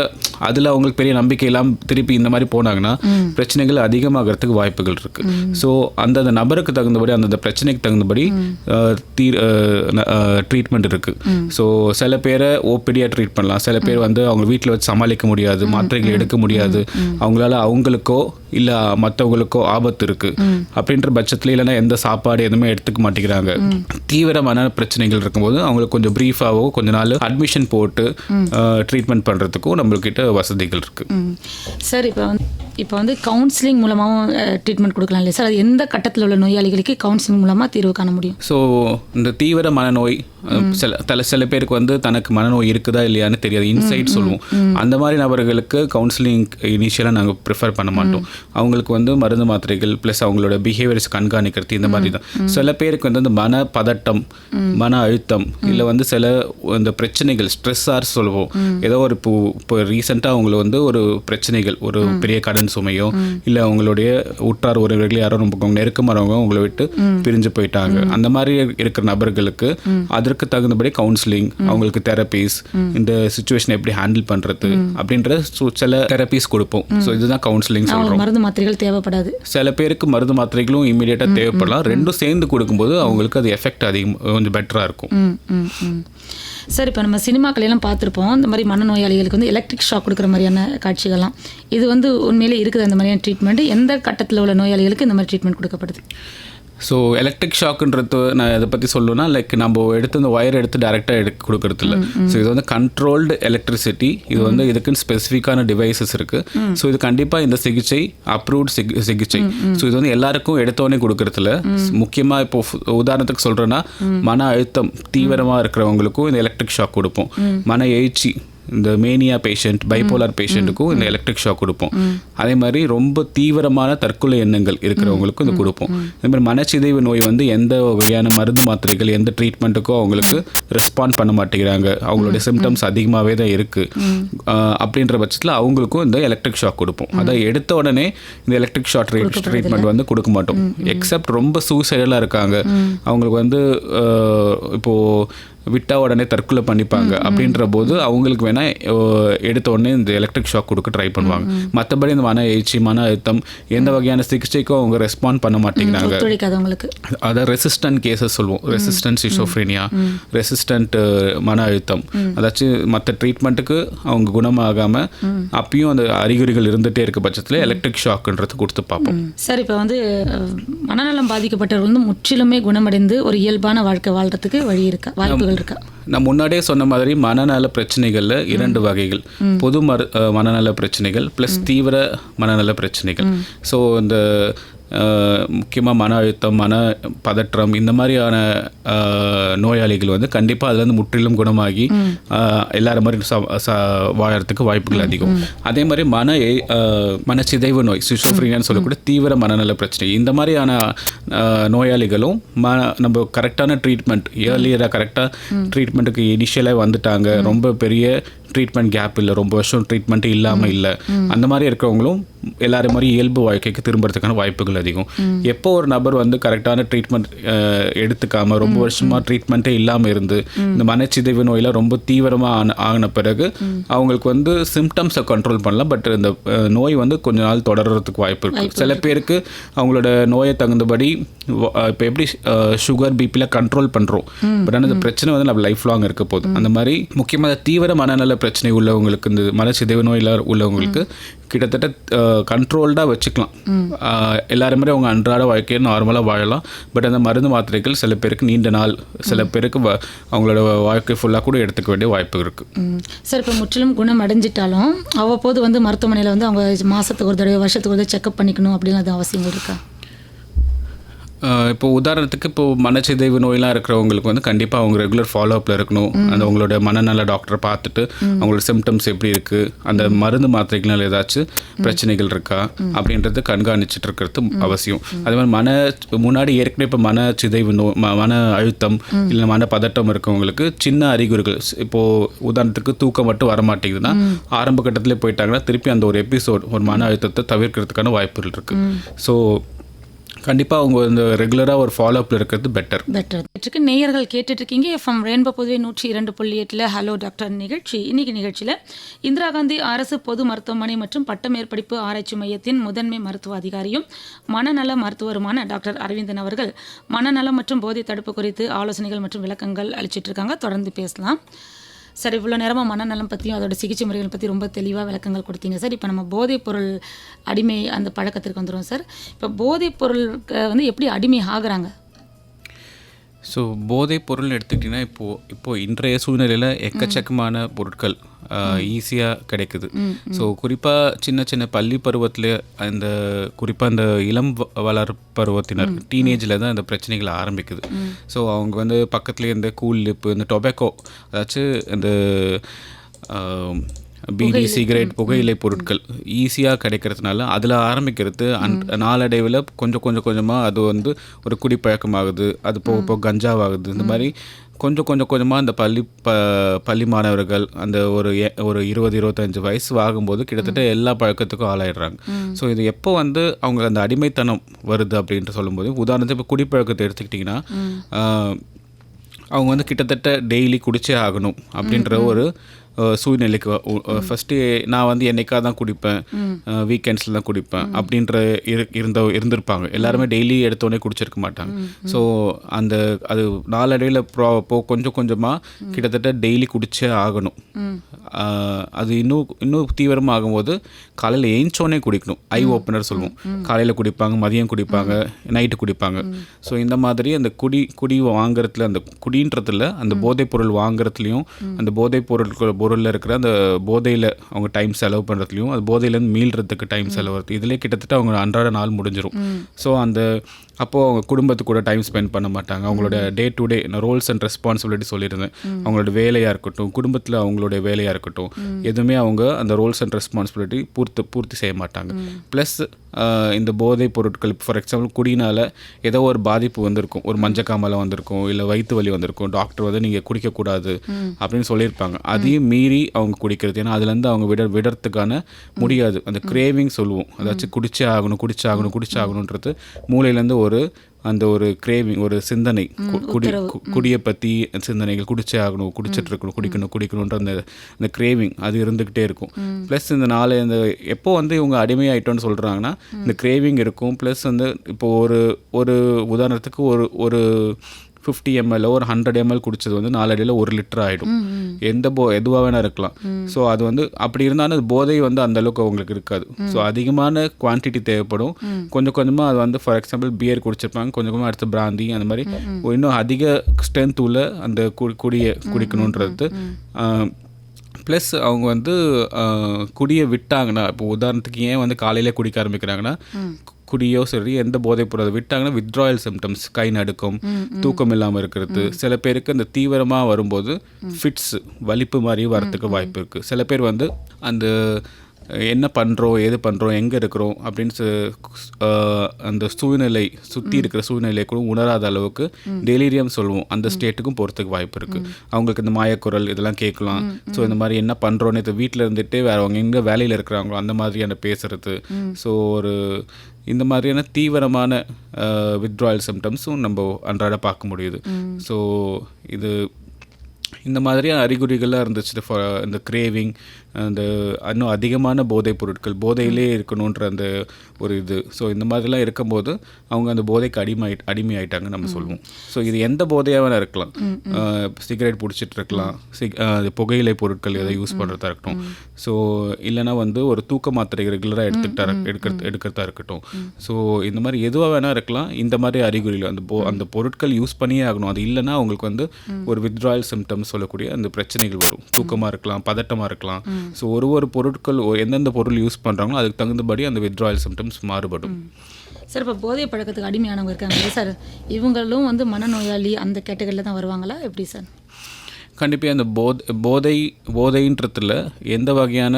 அதில் அவங்களுக்கு பெரிய நம்பிக்கை இல்லாமல் திருப்பி இந்த மாதிரி போனாங்கன்னா பிரச்சனைகள் அதிகமாகிறதுக்கு வாய்ப்புகள் இருக்குது. ஸோ அந்த நபருக்கு தகுந்தபடி அந்த பிரச்சனைக்கு தகுந்தபடி ட்ரீட்மெண்ட் இருக்குது. ஸோ சில பேரை ஓபிடியாக ட்ரீட் பண்ணலாம், சில பேர் வந்து அவங்க வீட்டில் வச்சு சமாளிக்க முடியாது, மாத்திரைகள் எடுக்க முடியாது, அவங்களுக்கோ இல்லை மற்றவங்களுக்கோ ஆபத்து இருக்குது அப்படின்ற பட்சத்தில் இல்லைன்னா எந்த சாப்பாடு எதுவுமே எடுத்துக்க மாட்டேங்கிறாங்க, தீவிரமான பிரச்சனைகள் இருக்கும்போது அவங்களுக்கு கொஞ்சம் ப்ரீஃபாகவோ கொஞ்ச நாள் அட்மிஷன் போட்டு ட்ரீட்மெண்ட் பண்ணுறதுக்கும் நம்மள்கிட்ட வசதிகள் இருக்குது. சார் இப்போ வந்து கவுன்சிலிங் மூலமாகவும் ட்ரீட்மெண்ட் கொடுக்கலாம் இல்லையா சார்? அது எந்த கட்டத்தில் உள்ள நோயாளிகளுக்கு கவுன்சிலிங் மூலமாக தீர்வு காண முடியும்? ஸோ இந்த தீவிர மனநோய் சில பேருக்கு வந்து தனக்கு மனநோய் இருக்குதா இல்லையான்னு தெரியாது, இன்சைட் சொல்லுவோம். அந்த மாதிரி நபர்களுக்கு கவுன்சிலிங் இனிஷியலாக நாங்கள் ப்ரிஃபர் பண்ண மாட்டோம். அவங்களுக்கு வந்து மருந்து மாத்திரைகள் ப்ளஸ் அவங்களோட பிஹேவியர்ஸ் கண்காணிக்கிறது இந்த மாதிரி தான். சில பேருக்கு வந்து அந்த மன பதட்டம், மன அழுத்தம், இல்லை வந்து சில இந்த பிரச்சனைகள் ஸ்ட்ரெஸ்ஸார் சொல்லுவோம். ஏதோ ஒரு இப்போ ரீசெண்டாக அவங்களுக்கு வந்து ஒரு பிரச்சனைகள், ஒரு பெரிய கடன் சுமையோ இல்லை அவங்களுடைய உற்றார் உறவினர்கள் யாரோ ரொம்ப நெருக்கமானவங்க உங்களை விட்டு பிரிஞ்சு போயிட்டாங்க. அந்த மாதிரி இருக்கிற நபர்களுக்கு அதற்கு தகுந்தபடி கவுன்சிலிங், அவங்களுக்கு தெரப்பீஸ், இந்த சுச்சுவேஷன் எப்படி ஹேண்டில் பண்ணுறது அப்படின்ற சில தெரப்பீஸ் கொடுப்போம். ஸோ இதுதான் கவுன்சிலிங் சொல்கிறோம். மருந்து மாத்திரைகள் தேவைப்படாது. சில பேருக்கு மருந்து மாத்திரைகளும் இமீடியட்டாக தேவைப்படலாம். ரெண்டும் சேர்ந்து கொடுக்கும்போது அவங்களுக்கு அது எஃபெக்ட் அதிகம் கொஞ்சம் பெட்டராக இருக்கும். சார், இப்போ நம்ம சினிமாக்களெல்லாம் பார்த்துருப்போம், இந்த மாதிரி மனநோயாளிகளுக்கு வந்து எலக்ட்ரிக் ஷாக் கொடுக்குற மாதிரியான காட்சிகள்லாம். இது வந்து உண்மையிலே இருக்குது அந்த மாதிரியான ட்ரீட்மெண்ட்? எந்த கட்டத்தில் உள்ள நோயாளிகளுக்கு இந்த மாதிரி ட்ரீட்மெண்ட் கொடுக்கப்படுது? ஸோ எலக்ட்ரிக் ஷாக்குன்றது நான் இதை பற்றி சொல்லணும்னா, லைக் நம்ம எடுத்து இந்த ஒயர் எடுத்து டேரெக்டாக கொடுக்கறது இல்லை. ஸோ இது வந்து கண்ட்ரோல்டு எலக்ட்ரிசிட்டி. இது வந்து இதுக்குன்னு ஸ்பெசிஃபிக்கான டிவைசஸ் இருக்குது. ஸோ இது கண்டிப்பாக இந்த சிகிச்சை அப்ரூவ்ட் சிகிச்சை. ஸோ இது வந்து எல்லாருக்கும் எடுத்தோடனே கொடுக்கறதில்ல. முக்கியமாக இப்போ உதாரணத்துக்கு சொல்கிறேன்னா, மன அழுத்தம் தீவிரமாக இருக்கிறவங்களுக்கும் இந்த எலக்ட்ரிக் ஷாக் கொடுப்போம். மன எழுச்சி, இந்த மேனியா பேஷண்ட், பைபோலார் பேஷண்ட்டுக்கும் இந்த எலக்ட்ரிக் ஷாக் கொடுப்போம். அதே மாதிரி ரொம்ப தீவிரமான தற்கொலை எண்ணங்கள் இருக்கிறவங்களுக்கும் இது கொடுப்போம். அதே மாதிரி மனச்சிதைவு நோய் வந்து எந்த வகையான மருந்து மாத்திரைகள் எந்த ட்ரீட்மெண்ட்டுக்கும் அவங்களுக்கு ரெஸ்பாண்ட் பண்ண மாட்டேங்கிறாங்க, அவங்களுடைய சிம்டம்ஸ் அதிகமாகவே தான் இருக்குது. அப்படின்ற பட்சத்தில் அவங்களுக்கும் இந்த எலக்ட்ரிக் ஷாக் கொடுப்போம். அதை எடுத்த உடனே இந்த எலக்ட்ரிக் ஷாக் ட்ரீட்மெண்ட் வந்து கொடுக்க மாட்டோம். எக்ஸப்ட் ரொம்ப சூசைடலாக இருக்காங்க, அவங்களுக்கு வந்து இப்போது விட்டா உடனே தற்கொலை பண்ணிப்பாங்க அப்படின்ற போது அவங்களுக்கு வேணால் எடுத்த உடனே இந்த எலக்ட்ரிக் ஷாக் கொடுக்க ட்ரை பண்ணுவாங்க. மற்றபடி இந்த மன எழுச்சி, மன அழுத்தம் எந்த வகையான சிகிச்சைக்கும் அவங்க ரெஸ்பாண்ட் பண்ண மாட்டேங்கிறாங்க. அதாவது ரெசிஸ்டன்ட் கேசஸ் சொல்லுவோம். ரெசிஸ்டன்ட் சிசோஃப்ரேனியா, ரெசிஸ்டன்ட் மன அழுத்தம், அதாச்சும் மற்ற ட்ரீட்மெண்ட்டுக்கு அவங்க குணமாகாமல் அப்பயும் அந்த அறிகுறிகள் இருந்துகிட்டே இருக்க பட்சத்தில் எலக்ட்ரிக் ஷாக்குன்றது கொடுத்து பார்ப்போம். சார், இப்போ வந்து மனநலம் பாதிக்கப்பட்டவர்கள் வந்து முற்றிலுமே குணமடைந்து ஒரு இயல்பான வாழ்க்கை வாழ்றதுக்கு வழி இருக்கா, வாய்ப்புகள்? நான் முன்னாடியே சொன்ன மாதிரி மனநல பிரச்சனைகளில் 2 வகைகள். பொது மனநல பிரச்சனைகள் ப்ளஸ் தீவிர மனநல பிரச்சனைகள். ஸோ இந்த முக்கியமாக மன அழுத்தம், மன பதற்றம் இந்த மாதிரியான நோயாளிகள் வந்து கண்டிப்பாக அதுல இருந்து முற்றிலும் குணமாகி எல்லாரும் மாதிரி வாழறதுக்கு வாய்ப்புகள் அதிகம். அதே மாதிரி மனச்சிதைவு நோய், சிசோஃப்ரீனியான்னு சொல்லக்கூடிய தீவிர மனநல பிரச்சனை, இந்த மாதிரியான நோயாளிகளும் நம்ம கரெக்டான ட்ரீட்மெண்ட், ஏர்லியராக கரெக்டாக ட்ரீட்மெண்ட்டுக்கு இனிஷியலாக வந்துட்டாங்க, ரொம்ப பெரிய ட்ரீட்மெண்ட் கேப் இல்லை, ரொம்ப வருஷம் ட்ரீட்மெண்ட்டு இல்லாமல் இல்லை, அந்த மாதிரி இருக்கிறவங்களும் எல்லாரும் மாதிரி இயல்பு வாழ்க்கைக்கு திரும்புறதுக்கான வாய்ப்புகள் அதிகம். எப்போ ஒரு நபர் வந்து கரெக்டான ட்ரீட்மெண்ட் எடுத்துக்காமல் ரொம்ப வருஷமாக ட்ரீட்மெண்ட்டே இல்லாமல் இருந்து இந்த மனச்சிதைவு நோயில் ரொம்ப தீவிரமாக ஆன பிறகு அவங்களுக்கு வந்து சிம்டம்ஸை கண்ட்ரோல் பண்ணலாம். பட் இந்த நோய் வந்து கொஞ்ச நாள் தொடர்றதுக்கு வாய்ப்பு இருக்குது. சில பேருக்கு அவங்களோட நோயை தகுந்தபடி இப்போ எப்படி சுகர், பிபியில் கண்ட்ரோல் பண்ணுறோம், பட் ஆனால் இந்த பிரச்சனை வந்து நம்ம லைஃப் லாங் இருக்க போகுது. அந்த மாதிரி முக்கியமாக தீவிர மனநல பிரச்சனை உள்ளவங்களுக்கு, இந்த மனச்சிதைவு நோயில் உள்ளவங்களுக்கு கிட்டத்தட்ட கண்ட்ரோல்டாக வச்சுக்கலாம். எல்லாரும் மாதிரி அவங்க அன்றாட வாழ்க்கையை நார்மலாக வாழலாம். பட் அந்த மருந்து மாத்திரைகள் சில பேருக்கு நீண்ட நாள், சில பேருக்கு அவங்களோட வாழ்க்கை ஃபுல்லாக கூட எடுத்துக்க வேண்டிய வாய்ப்பு இருக்குது. சார், இப்போ முற்றிலும் குணம் அடைஞ்சிட்டாலும் அவ்வப்போது வந்து மருத்துவமனையில் வந்து அவங்க மாதத்துக்கு ஒரு தடவை, வருஷத்துக்கு ஒரு தடவை செக்அப் பண்ணிக்கணும் அப்படின்னு அது அவசியம் இருக்கா? இப்போ உதாரணத்துக்கு இப்போ மனச்சிதைவு நோயெலாம் இருக்கிறவங்களுக்கு வந்து கண்டிப்பாக அவங்க ரெகுலர் ஃபாலோஅப்பில் இருக்கணும். அந்த அவங்களோட மனநல டாக்டரை பார்த்துட்டு அவங்களோட சிம்டம்ஸ் எப்படி இருக்குது, அந்த மருந்து மாத்திரைகளால் ஏதாச்சும் பிரச்சனைகள் இருக்கா அப்படின்றது கண்காணிச்சுட்டு இருக்கிறது அவசியம். அதே மாதிரி முன்னாடி ஏற்கனவே இப்போ மனச்சிதைவு மன அழுத்தம் இல்லை மன பதட்டம் இருக்கவங்களுக்கு சின்ன அறிகுறிகள், இப்போது உதாரணத்துக்கு தூக்கம் மட்டும் வரமாட்டேங்குதுன்னா ஆரம்ப கட்டத்திலே போயிட்டாங்கன்னா திருப்பி அந்த ஒரு எபிசோட், ஒரு மன அழுத்தத்தை தவிர்க்கிறதுக்கான வாய்ப்புகள் இருக்குது. ஸோ கண்டிப்பாக அவங்க இந்த ரெகுலராக ஒரு ஃபாலோஅப்பில் இருக்கிறது பெட்டர். நேயர்கள் கேட்டுட்ருக்கீங்க FM rainbow Puduvai 102.8 hello doctor நிகழ்ச்சி. இன்னைக்கு நிகழ்ச்சியில் இந்திரா காந்தி அரசு பொது மருத்துவமனை மற்றும் பட்டமேற்படிப்பு ஆராய்ச்சி மையத்தின் முதன்மை மருத்துவ அதிகாரியும் மனநல மருத்துவருமான டாக்டர் அரவிந்தன் அவர்கள் மனநலம் மற்றும் போதை தடுப்பு குறித்து ஆலோசனைகள் மற்றும் விளக்கங்கள் அளிச்சிட்டு இருக்காங்க. தொடர்ந்து பேசலாம். சார், இவ்வளோ நேரமாக மனநலம் பற்றியும் அதோட சிகிச்சை முறைகள் பற்றி ரொம்ப தெளிவாக விளக்கங்கள் கொடுத்தீங்க சார். இப்போ நம்ம போதைப் பொருள் அடிமை அந்த பழக்கத்திற்கு வந்துடும் சார். இப்போ போதைப் பொருளுக்கு வந்து எப்படி அடிமை ஆகுறாங்க? ஸோ போதைப் பொருள்னு எடுத்துக்கிட்டிங்கன்னா இப்போது இன்றைய சூழ்நிலையில் எக்கச்சக்கமான பொருட்கள், ஈஸியாக கிடைக்குது. ஸோ குறிப்பாக சின்ன சின்ன பள்ளி பருவத்தில் அந்த குறிப்பாக அந்த இளம் வளர் பருவத்தினர் டீனேஜில் தான் இந்த பிரச்சனைகள் ஆரம்பிக்குது. ஸோ அவங்க வந்து பக்கத்துலேயே இந்த கூல் லிப்பு, இந்த டொபேக்கோ, அதாச்சும் இந்த பீடி, சிகரெட், புகையிலை பொருட்கள் ஈஸியாக கிடைக்கிறதுனால அதில் ஆரம்பிக்கிறது நாளடைவில் கொஞ்சம் கொஞ்சமாக அது வந்து ஒரு குடிப்பழக்கமாகுது. அது போக கஞ்சாவாகுது. இந்த மாதிரி கொஞ்சம் கொஞ்சமாக அந்த பள்ளி மாணவர்கள் அந்த ஒரு 20-25 வயசு ஆகும்போது கிட்டத்தட்ட எல்லா பழக்கத்துக்கும் ஆளாயிடுறாங்க. ஸோ இது எப்போ வந்து அவங்க அந்த அடிமைத்தனம் வருது அப்படின்ட்டு சொல்லும்போது, உதாரணத்துக்கு இப்போ குடிப்பழக்கத்தை எடுத்துக்கிட்டிங்கன்னா அவங்க வந்து கிட்டத்தட்ட டெய்லி குடிச்சே ஆகணும் அப்படின்ற ஒரு சூழ்நிலைக்கு ஃபஸ்ட்டு நான் வந்து என்னைக்காக தான் குடிப்பேன், வீக்கெண்ட்ஸில் தான் குடிப்பேன் அப்படின்ற இருந்திருப்பாங்க. எல்லாருமே டெய்லி எடுத்தோடனே குடிச்சிருக்க மாட்டாங்க. ஸோ அது நாளடைவில் கொஞ்சம் கொஞ்சமாக கிட்டத்தட்ட டெய்லி குடிச்சே ஆகணும். அது இன்னும் தீவிரமாக ஆகும்போது காலையில் ஏஞ்சோடனே குடிக்கணும். ஐ ஓப்பனர் சொல்லுவோம். காலையில் குடிப்பாங்க, மதியம் குடிப்பாங்க, நைட்டு குடிப்பாங்க. ஸோ இந்த மாதிரி அந்த குடி வாங்குறதுல, அந்த குடின்றதுல, அந்த போதைப் பொருள் வாங்குறதுலையும், அந்த போதைப் பொருளில் இருக்கிற அந்த போதையில் அவங்க டைம் செலவு பண்ணுறதுலையும், அது போதையிலேருந்து மீள்றதுக்கு டைம் செலவுறது, இதிலே கிட்டத்தட்ட அவங்க அன்றாட நாள் முடிஞ்சிடும். ஸோ அப்போது அவங்க குடும்பத்து கூட டைம் ஸ்பெண்ட் பண்ண மாட்டாங்க. அவங்களோட day to day roles and responsibility சொல்லியிருந்தேன். அவங்களோட வேலையாக இருக்கட்டும், குடும்பத்தில் அவங்களுடைய வேலையாக இருக்கட்டும், எதுவுமே அவங்க அந்த ரோல்ஸ் அண்ட் ரெஸ்பான்சிபிலிட்டி பூர்த்தி செய்ய மாட்டாங்க. ப்ளஸ் இந்த போதைப் பொருட்கள், ஃபார் எக்ஸாம்பிள் குடினால் ஏதோ ஒரு பாதிப்பு வந்திருக்கும், ஒரு மஞ்சக்காமலை வந்திருக்கும், இல்லை வயிற்று வலி வந்திருக்கும், டாக்டர் வந்து நீங்கள் குடிக்கக்கூடாது அப்படின்னு சொல்லியிருப்பாங்க. அதையும் மீறி அவங்க குடிக்கிறது. ஏன்னா அதுலேருந்து அவங்க விடறதுக்கான முடியாது. அந்த கிரேவிங் சொல்லுவோம், அதாச்சும் குடிச்சே ஆகணுன்றது மூளையிலேருந்து ஒரு கிரேவிங், ஒரு சிந்தனை, குடியை பற்றி சிந்தனைகள், குடிச்சே ஆகணும், குடிக்கணுன்ற அந்த கிரேவிங் அது இருந்துக்கிட்டே இருக்கும். ப்ளஸ் இந்த எப்போ வந்து இவங்க அடிமையாயிட்டோன்னு சொல்கிறாங்கன்னா இந்த கிரேவிங் இருக்கும். ப்ளஸ் வந்து இப்போ ஒரு உதாரணத்துக்கு ஒரு 50 ml ஒரு 100 ml குடிச்சது வந்து நாளடைவில் 1 லிட்டர் ஆகிடும். எதுவாக வேணா இருக்கலாம். ஸோ அது வந்து அப்படி இருந்தாலும் அது போதை வந்து அந்தளவுக்கு அவங்களுக்கு இருக்காது. ஸோ அதிகமான குவான்டிட்டி தேவைப்படும். கொஞ்சம் கொஞ்சமாக அது வந்து ஃபார் எக்ஸாம்பிள் பியர் குடிச்சிருப்பாங்க, கொஞ்சம் கொஞ்சமாக அடுத்து பிராந்தி, அந்த மாதிரி இன்னும் அதிக ஸ்ட்ரென்த் உள்ள அந்த குடியை குடிக்கணுன்றது. ப்ளஸ் அவங்க வந்து குடியை விட்டாங்கன்னா, இப்போ உதாரணத்துக்கு ஏன் வந்து காலையிலே குடிக்க ஆரம்பிக்கிறாங்கன்னா, குடியோ சரி எந்த போதைப் பொருளை விட்டாங்கன்னா வித்ட்ராயல் சிம்டம்ஸ், கை நடுக்கம், தூக்கம் இல்லாமல் இருக்கிறது. சில பேருக்கு அந்த தீவிரமாக வரும்போது ஃபிட்ஸ், வலிப்பு மாதிரி வரத்துக்கு வாய்ப்பு இருக்குது. சில பேர் வந்து அந்த என்ன பண்ணுறோம், எது பண்ணுறோம், எங்கே இருக்கிறோம் அப்படின்னு அந்த சூழ்நிலை, சுற்றி இருக்கிற சூழ்நிலை கூட உணராத அளவுக்கு டெலிரியம் சொல்லுவோம், அந்த ஸ்டேட்டுக்கும் போகிறதுக்கு வாய்ப்பு இருக்குது. அவங்களுக்கு இந்த மாயக்குரல் இதெல்லாம் கேட்கலாம். ஸோ இந்த மாதிரி என்ன பண்ணுறோன்னு இது வீட்டில் இருந்துகிட்டே வேறு அவங்க எங்கே வேலையில் இருக்கிறாங்களோ அந்த மாதிரியான பேசுகிறது. ஸோ இந்த மாதிரியான தீவிரமான வித்ட்ராயல் சிம்டம்ஸும் நம்ம அன்றாட பார்க்க முடியுது. ஸோ இந்த மாதிரியான அறிகுறிகள்லாம் இருந்துச்சு. இந்த கிரேவிங், அந்த இன்னும் அதிகமான போதைப் பொருட்கள், போதையிலே இருக்கணுன்ற அந்த ஒரு இது. ஸோ இந்த மாதிரிலாம் இருக்கும்போது அவங்க அந்த போதைக்கு அடிமையாயிட்டாங்க நம்ம சொல்லுவோம். ஸோ இது எந்த போதையாக இருக்கலாம். சிகரெட் பிடிச்சிட்டு இருக்கலாம், புகையிலை பொருட்கள் எதை யூஸ் பண்ணுறதா இருக்கட்டும். ஸோ இல்லைனா வந்து ஒரு தூக்க மாத்திரை ரெகுலராக எடுக்கிறதா இருக்கட்டும். ஸோ இந்த மாதிரி எதுவாக வேணால் இருக்கலாம். இந்த மாதிரி அறிகுறிகள் அந்த பொருட்கள் யூஸ் பண்ணியே ஆகணும். அது இல்லைனா அவங்களுக்கு வந்து ஒரு வித்ட்ராயல் சிம்டம்ஸ் சொல்லக்கூடிய அந்த பிரச்சனைகள் வரும். தூக்கமாக இருக்கலாம், பதட்டமாக இருக்கலாம். ஸோ ஒரு பொருட்கள் எந்தெந்த பொருள் யூஸ் பண்ணுறாங்களோ அதுக்கு தகுந்தபடி அந்த வித்ட்ராயல் சிம்டம்ஸ் மாறுபடும். சார், இப்போ போதை பழக்கத்துக்கு அடிமையானவங்க இருக்காங்க சார், இவங்களும் வந்து மனநோயாளி அந்த கேட்டகரியில் தான் வருவாங்களா, எப்படி சார்? கண்டிப்பாக அந்த போதைன்றதுல எந்த வகையான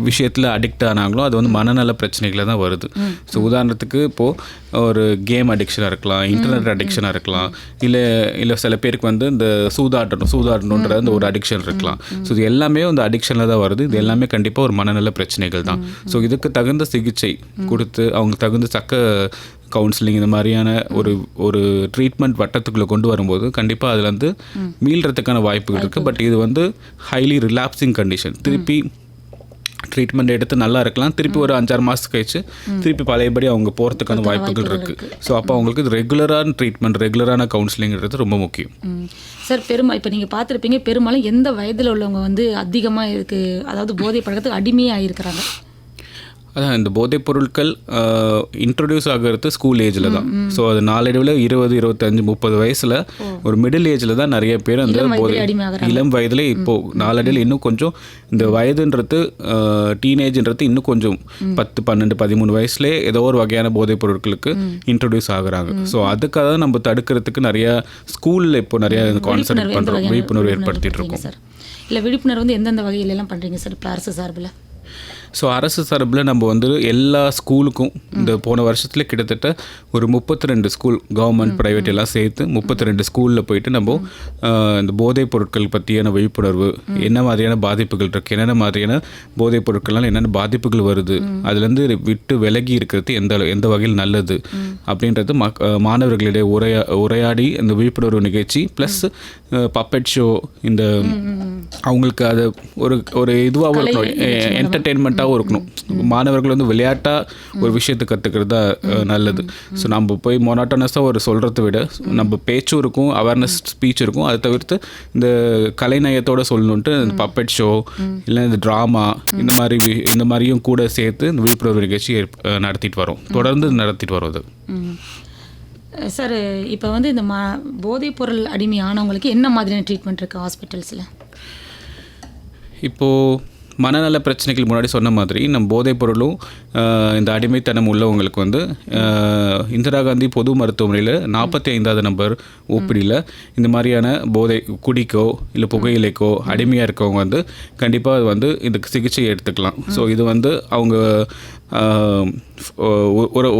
விஷயத்தில் அடிக்ட் ஆனாங்களோ அது வந்து மனநல பிரச்சனைகளை தான் வருது. ஸோ உதாரணத்துக்கு இப்போது ஒரு கேம் அடிக்ஷனாக இருக்கலாம், இன்டர்நெட் அடிக்ஷனாக இருக்கலாம், இல்லை சில பேருக்கு வந்து இந்த சூதாடணுன்ற அந்த ஒரு அடிக்ஷன் இருக்கலாம். ஸோ இது எல்லாமே அந்த அடிக்ஷனில் தான் வருது. இது எல்லாமே கண்டிப்பாக ஒரு மனநல பிரச்சனைகள் தான். ஸோ இதுக்கு தகுந்த சிகிச்சை கொடுத்து அவங்களுக்கு தகுந்த கவுன்சிலிங் இந்த மாதிரியான ஒரு ட்ரீட்மெண்ட் வட்டத்துக்குள்ளே கொண்டு வரும்போது கண்டிப்பாக அதில் வந்து மீள்றதுக்கான வாய்ப்புகள் இருக்குது. பட் இது வந்து ஹைலி ரிலாப்ஸிங் கண்டிஷன். திருப்பி ட்ரீட்மெண்ட் எடுத்து நல்லா இருக்கலாம், திருப்பி ஒரு 5-6 மாதத்துக்கு கழிச்சு திருப்பி பழையபடி அவங்க போகிறதுக்கான வாய்ப்புகள் இருக்குது. ஸோ அப்போ அவங்களுக்கு ரெகுலரான ட்ரீட்மெண்ட், ரெகுலரான கவுன்சிலிங்கிறது ரொம்ப முக்கியம். சார், இப்போ நீங்கள் பார்த்துருப்பீங்க, பெரும்பாலும் எந்த வயதில் உள்ளவங்க வந்து அதிகமாக அதாவது போதை பழக்கத்துக்கு அடிமையாக இருக்கிறாங்க? அதான் இந்த போதைப் பொருட்கள் இன்ட்ரடியூஸ் ஆகிறது ஸ்கூல் ஏஜில் தான். ஸோ அது நாளடைவில் 20, 25, 30 வயசில் ஒரு மிடில் ஏஜில் தான் நிறைய பேர் அந்த இளம் வயதில் இப்போது நாளடைவில் இன்னும் கொஞ்சம் இந்த வயதுன்றது டீனேஜ்ன்றது இன்னும் கொஞ்சம் 10, 12, 13 வயசுலேயே ஏதோ ஒரு வகையான போதைப் பொருட்களுக்கு இன்ட்ரடியூஸ் ஆகுறாங்க. ஸோ அதுக்காக தான் நம்ம தடுக்கிறதுக்கு நிறைய ஸ்கூலில் இப்போ நிறைய கான்சென்ட்ரேட் பண்ணுறோம், விழிப்புணர்வு ஏற்படுத்திட்டு இருக்கோம். சார் இல்லை விழிப்புணர்வு வந்து எந்தெந்த வகையிலெல்லாம் பண்ணுறீங்க சார் இப்போ அரசு சார்பில்? ஸோ அரசு சார்பில் நம்ம வந்து எல்லா ஸ்கூலுக்கும் இந்த போன வருஷத்தில் கிட்டத்தட்ட ஒரு 32 ஸ்கூல் கவர்மெண்ட் ப்ரைவேட் எல்லாம் சேர்த்து 32 ஸ்கூலில் போயிட்டு நம்ம இந்த போதைப் பொருட்கள் பற்றியான விழிப்புணர்வு, என்ன மாதிரியான பாதிப்புகள் இருக்குது, என்னென்ன மாதிரியான போதைப் பொருட்கள்லாம் என்னென்ன பாதிப்புகள் வருது, அதுலேருந்து விட்டு விலகி இருக்கிறது எந்த வகையில் நல்லது அப்படின்றது மாணவர்களிடையே உரையாடி இந்த விழிப்புணர்வு நிகழ்ச்சி ப்ளஸ் பப்பெட் ஷோ, இந்த அவங்களுக்கு அது ஒரு இதுவாகவும் இருக்கணும், என்டர்டெயின்மெண்ட்டாகவும் இருக்கணும். மாணவர்கள் வந்து விளையாட்டாக ஒரு விஷயத்தை கற்றுக்கிறது தான் நல்லது. ஸோ நம்ம போய் மொனாட்டனஸாக ஒரு சொல்கிறத விட நம்ம பேச்சும் இருக்கும், அவேர்னஸ் ஸ்பீச் இருக்கும். அதை தவிர்த்து இந்த கலைநயத்தோடு சொல்லணுன்ட்டு இந்த பப்பெட் ஷோ இல்லை இந்த ட்ராமா இந்த மாதிரியும் கூட சேர்த்து இந்த விழிப்புணர்வு நிகழ்ச்சி நடத்திட்டு வரோம், தொடர்ந்து நடத்திட்டு வரோம். அது சார் இப்போ வந்து இந்த போதைப் பொருள் அடிமையானவங்களுக்கு என்ன மாதிரியான ட்ரீட்மெண்ட் இருக்குது ஹாஸ்பிட்டல்ஸில்? இப்போது மனநல பிரச்சனைகள் முன்னாடி சொன்ன மாதிரி நம்ம போதைப் பொருளும் இந்த அடிமைத்தனம் உள்ளவங்களுக்கு வந்து இந்திரா காந்தி பொது மருத்துவமனையில் 45வது நம்பர் ஓபிடியில் இந்த மாதிரியான போதை குடிக்கோ இல்லை புகையிலைக்கோ அடிமையாக இருக்கவங்க வந்து கண்டிப்பாக அது வந்து இதுக்கு சிகிச்சை எடுத்துக்கலாம். ஸோ இது வந்து அவங்க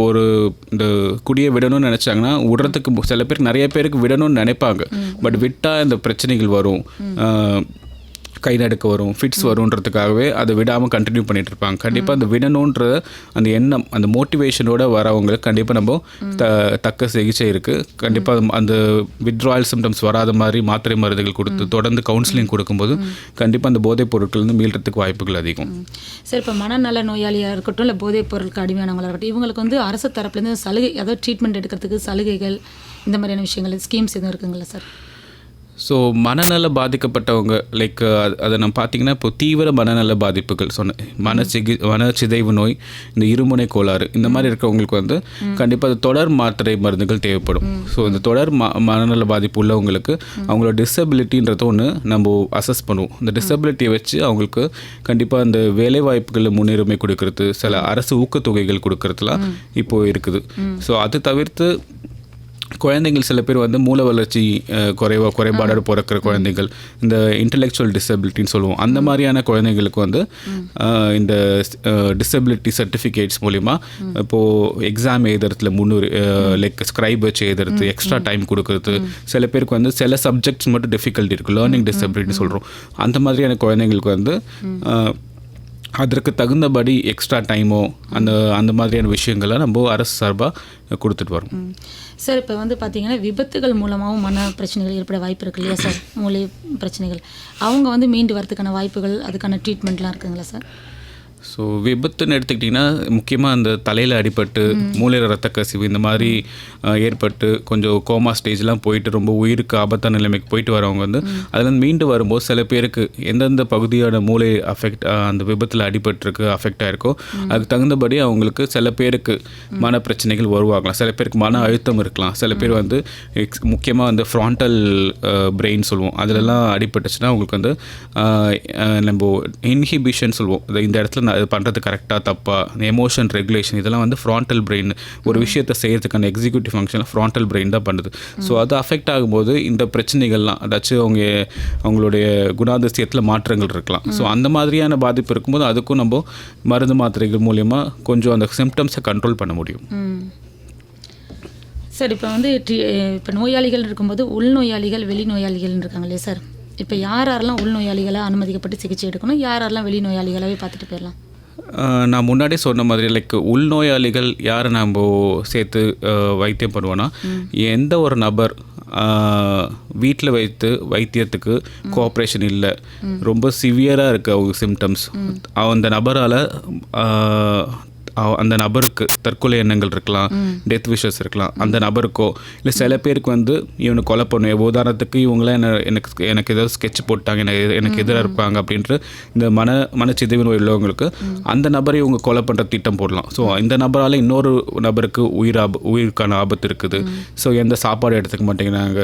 ஒரு இந்த குடியை விடணும்னு நினச்சாங்கன்னா விடுறதுக்கு சில பேருக்கு நிறைய பேருக்கு விடணும்னு நினைப்பாங்க. பட் விட்டால் இந்த பிரச்சனைகள் வரும், கை நடுக்க வரும், ஃபிட்ஸ் வரும்ன்றதுக்காகவே அதை விடாமல் கண்டினியூ பண்ணிகிட்டு இருப்பாங்க. கண்டிப்பாக அந்த விடணுன்ற அந்த எண்ணம், அந்த மோட்டிவேஷனோட வரவங்களுக்கு கண்டிப்பாக நம்ம தக்க சிகிச்சை இருக்குது. கண்டிப்பாக அந்த வித்ட்ராயல் சிம்டம்ஸ் வராத மாதிரி மாத்திரை மருந்துகள் கொடுத்து தொடர்ந்து கவுன்சிலிங் கொடுக்கும்போது கண்டிப்பாக அந்த போதைப் பொருட்கள் வந்து மீள்றதுக்கு வாய்ப்புகள் அதிகம். சரி, இப்போ மனநல நோயாளியாக இருக்கட்டும் இல்லை போதைப் பொருட்கள் அடிமையானவங்களாக இருக்கட்டும், இவங்களுக்கு வந்து அரசு தரப்புலேருந்து சலுகை, அதாவது ட்ரீட்மெண்ட் எடுக்கிறதுக்கு சலுகைகள் இந்த மாதிரியான விஷயங்கள் ஸ்கீம்ஸ் எதுவும் இருக்குங்களா சார்? ஸோ மனநல பாதிக்கப்பட்டவங்க லைக் அதை நம்ம பார்த்திங்கன்னா இப்போ தீவிர மனநல பாதிப்புகள் சொன்னேன், மனச்சிதைவு நோய், இந்த இருமுனை கோளாறு, இந்த மாதிரி இருக்கிறவங்களுக்கு வந்து கண்டிப்பாக அது தொடர் மாத்திரை மருந்துகள் தேவைப்படும். ஸோ இந்த தொடர் மனநல பாதிப்பு உள்ளவங்களுக்கு அவங்களோட டிசபிலிட்டின்றது ஒன்று நம்ம அசஸ் பண்ணுவோம். இந்த டிசபிலிட்டியை வச்சு அவங்களுக்கு கண்டிப்பாக அந்த வேலைவாய்ப்புகளில் முன்னுரிமை கொடுக்கறது, சில அரசு ஊக்கத்தொகைகள் கொடுக்கறதுலாம் இப்போது இருக்குது. ஸோ அது தவிர்த்து குழந்தைகள் சில பேர் வந்து மூல வளர்ச்சி குறைபாடோடு பிறக்கிற குழந்தைகள், இந்த இன்டெலெக்சுவல் டிசபிலிட்டின்னு சொல்லுவோம், அந்த மாதிரியான குழந்தைங்களுக்கு வந்து இந்த டிசபிலிட்டி சர்டிஃபிகேட்ஸ் மூலிமா இப்போது எக்ஸாம் எழுதுறதுல லைக் ஸ்க்ரைப் வச்சு எழுதுறது, எக்ஸ்ட்ரா டைம் கொடுக்கறது, சில பேருக்கு வந்து சில சப்ஜெக்ட்ஸ் மட்டும் டிஃபிகல்ட்டி இருக்குது, லேர்னிங் டிசபிலிட்டின்னு சொல்கிறோம். அந்த மாதிரியான குழந்தைங்களுக்கு வந்து அதற்கு தகுந்தபடி எக்ஸ்ட்ரா டைமோ அந்த மாதிரியான விஷயங்களை நம்ம அரசு சார்பாக கொடுத்துட்டு வரோம். சார் இப்போ வந்து பார்த்திங்கன்னா விபத்துகள் மூலமாகவும் மன பிரச்சனைகள் ஏற்பட வாய்ப்பு இருக்கு இல்லையா சார்? மூளை பிரச்சனைகள், அவங்க வந்து மீண்டு வரதுக்கான வாய்ப்புகள், அதுக்கான ட்ரீட்மெண்ட்லாம் இருக்குங்களா சார்? ஸோ விபத்துன்னு எடுத்துக்கிட்டிங்கன்னா முக்கியமாக அந்த தலையில் அடிபட்டு மூளையில் ரத்த கசிவு இந்த மாதிரி ஏற்பட்டு கொஞ்சம் கோமா ஸ்டேஜ்லாம் போயிட்டு ரொம்ப உயிருக்கு ஆபத்தான நிலைமைக்கு போயிட்டு வரவங்க வந்து அதில் மீண்டு வரும்போது சில பேருக்கு எந்தெந்த பகுதியான மூளை அந்த விபத்தில் அடிபட்டுருக்கு அஃபெக்ட் ஆகிருக்கோ அதுக்கு தகுந்தபடி அவங்களுக்கு சில பேருக்கு மன பிரச்சனைகள் வருவாங்களாம், சில பேருக்கு மன அழுத்தம் இருக்கலாம், சில பேர் வந்து முக்கியமாக வந்து ஃப்ராண்டல் பிரெயின் சொல்லுவோம், அதிலெல்லாம் அடிபட்டுச்சுன்னா அவங்களுக்கு வந்து நம்ம இன்ஹிபிஷன் சொல்லுவோம், இந்த இடத்துல அது பண்ணுறது கரெக்டாக தப்பா, எமோஷன் ரெகுலேஷன், இதெல்லாம் வந்து ஃப்ராண்டல் பிரெயின் ஒரு விஷயத்தை செய்கிறதுக்கான எக்ஸிக்யூட்டிவ் ஃபங்க்ஷனில் ஃப்ராண்டல் பிரெயின் தான் பண்ணுது. ஸோ அது அஃபெக்ட் ஆகும்போது இந்த பிரச்சனைகள்லாம் அதாச்சும் அவங்களுடைய குணாதிசயத்தில் மாற்றங்கள் இருக்கலாம். ஸோ அந்த மாதிரியான பாதிப்பு இருக்கும்போது அதுக்கும் நம்ம மருந்து மாத்திரைகள் மூலியமாக கொஞ்சம் அந்த சிம்டம்ஸை கண்ட்ரோல் பண்ண முடியும். சார் இப்போ வந்து இப்போ நோயாளிகள் இருக்கும்போது உள்நோயாளிகள் வெளி நோயாளிகள் இருக்காங்க இல்லையா சார்? இப்போ யாரெல்லாம் உள்நோயாளிகளாக அனுமதிக்கப்பட்டு சிகிச்சை எடுக்கணும், யாரெல்லாம் வெளி நோயாளிகளாகவே பார்த்துட்டு போயிடலாம்? நான் முன்னாடி சொன்ன மாதிரி லைக் உள்நோயாளிகள் யாரை நம்ம சேர்த்து வைத்தியம் பண்ணுவோன்னா, எந்த ஒரு நபர் வீட்டில் வைத்து வைத்தியத்துக்கு கோஆப்ரேஷன் இல்லை, ரொம்ப சிவியராக இருக்குது அவங்க சிம்டம்ஸ், அந்த நபரால் அந்த நபருக்கோ நபருக்கு தற்கொலை எண்ணங்கள் இருக்கலாம், டெத் விஷஸ் இருக்கலாம், அந்த நபருக்கோ இல்லை சில பேருக்கு வந்து இவனை கொலை பண்ணுவேன், உதாரணத்துக்கு இவங்களாம் எனக்கு ஏதாவது ஸ்கெட்ச் போட்டாங்க, எனக்கு எதிராக இருப்பாங்க அப்படின்ற இந்த மனச்சிதைவு நோய் உள்ளவங்களுக்கு அந்த நபரை இவங்க கொலை பண்ணுற திட்டம் போடலாம். ஸோ இந்த நபரால் இன்னொரு நபருக்கு உயிருக்கான ஆபத்து இருக்குது. ஸோ எந்த சாப்பாடு எடுத்துக்க மாட்டேங்கிறாங்க,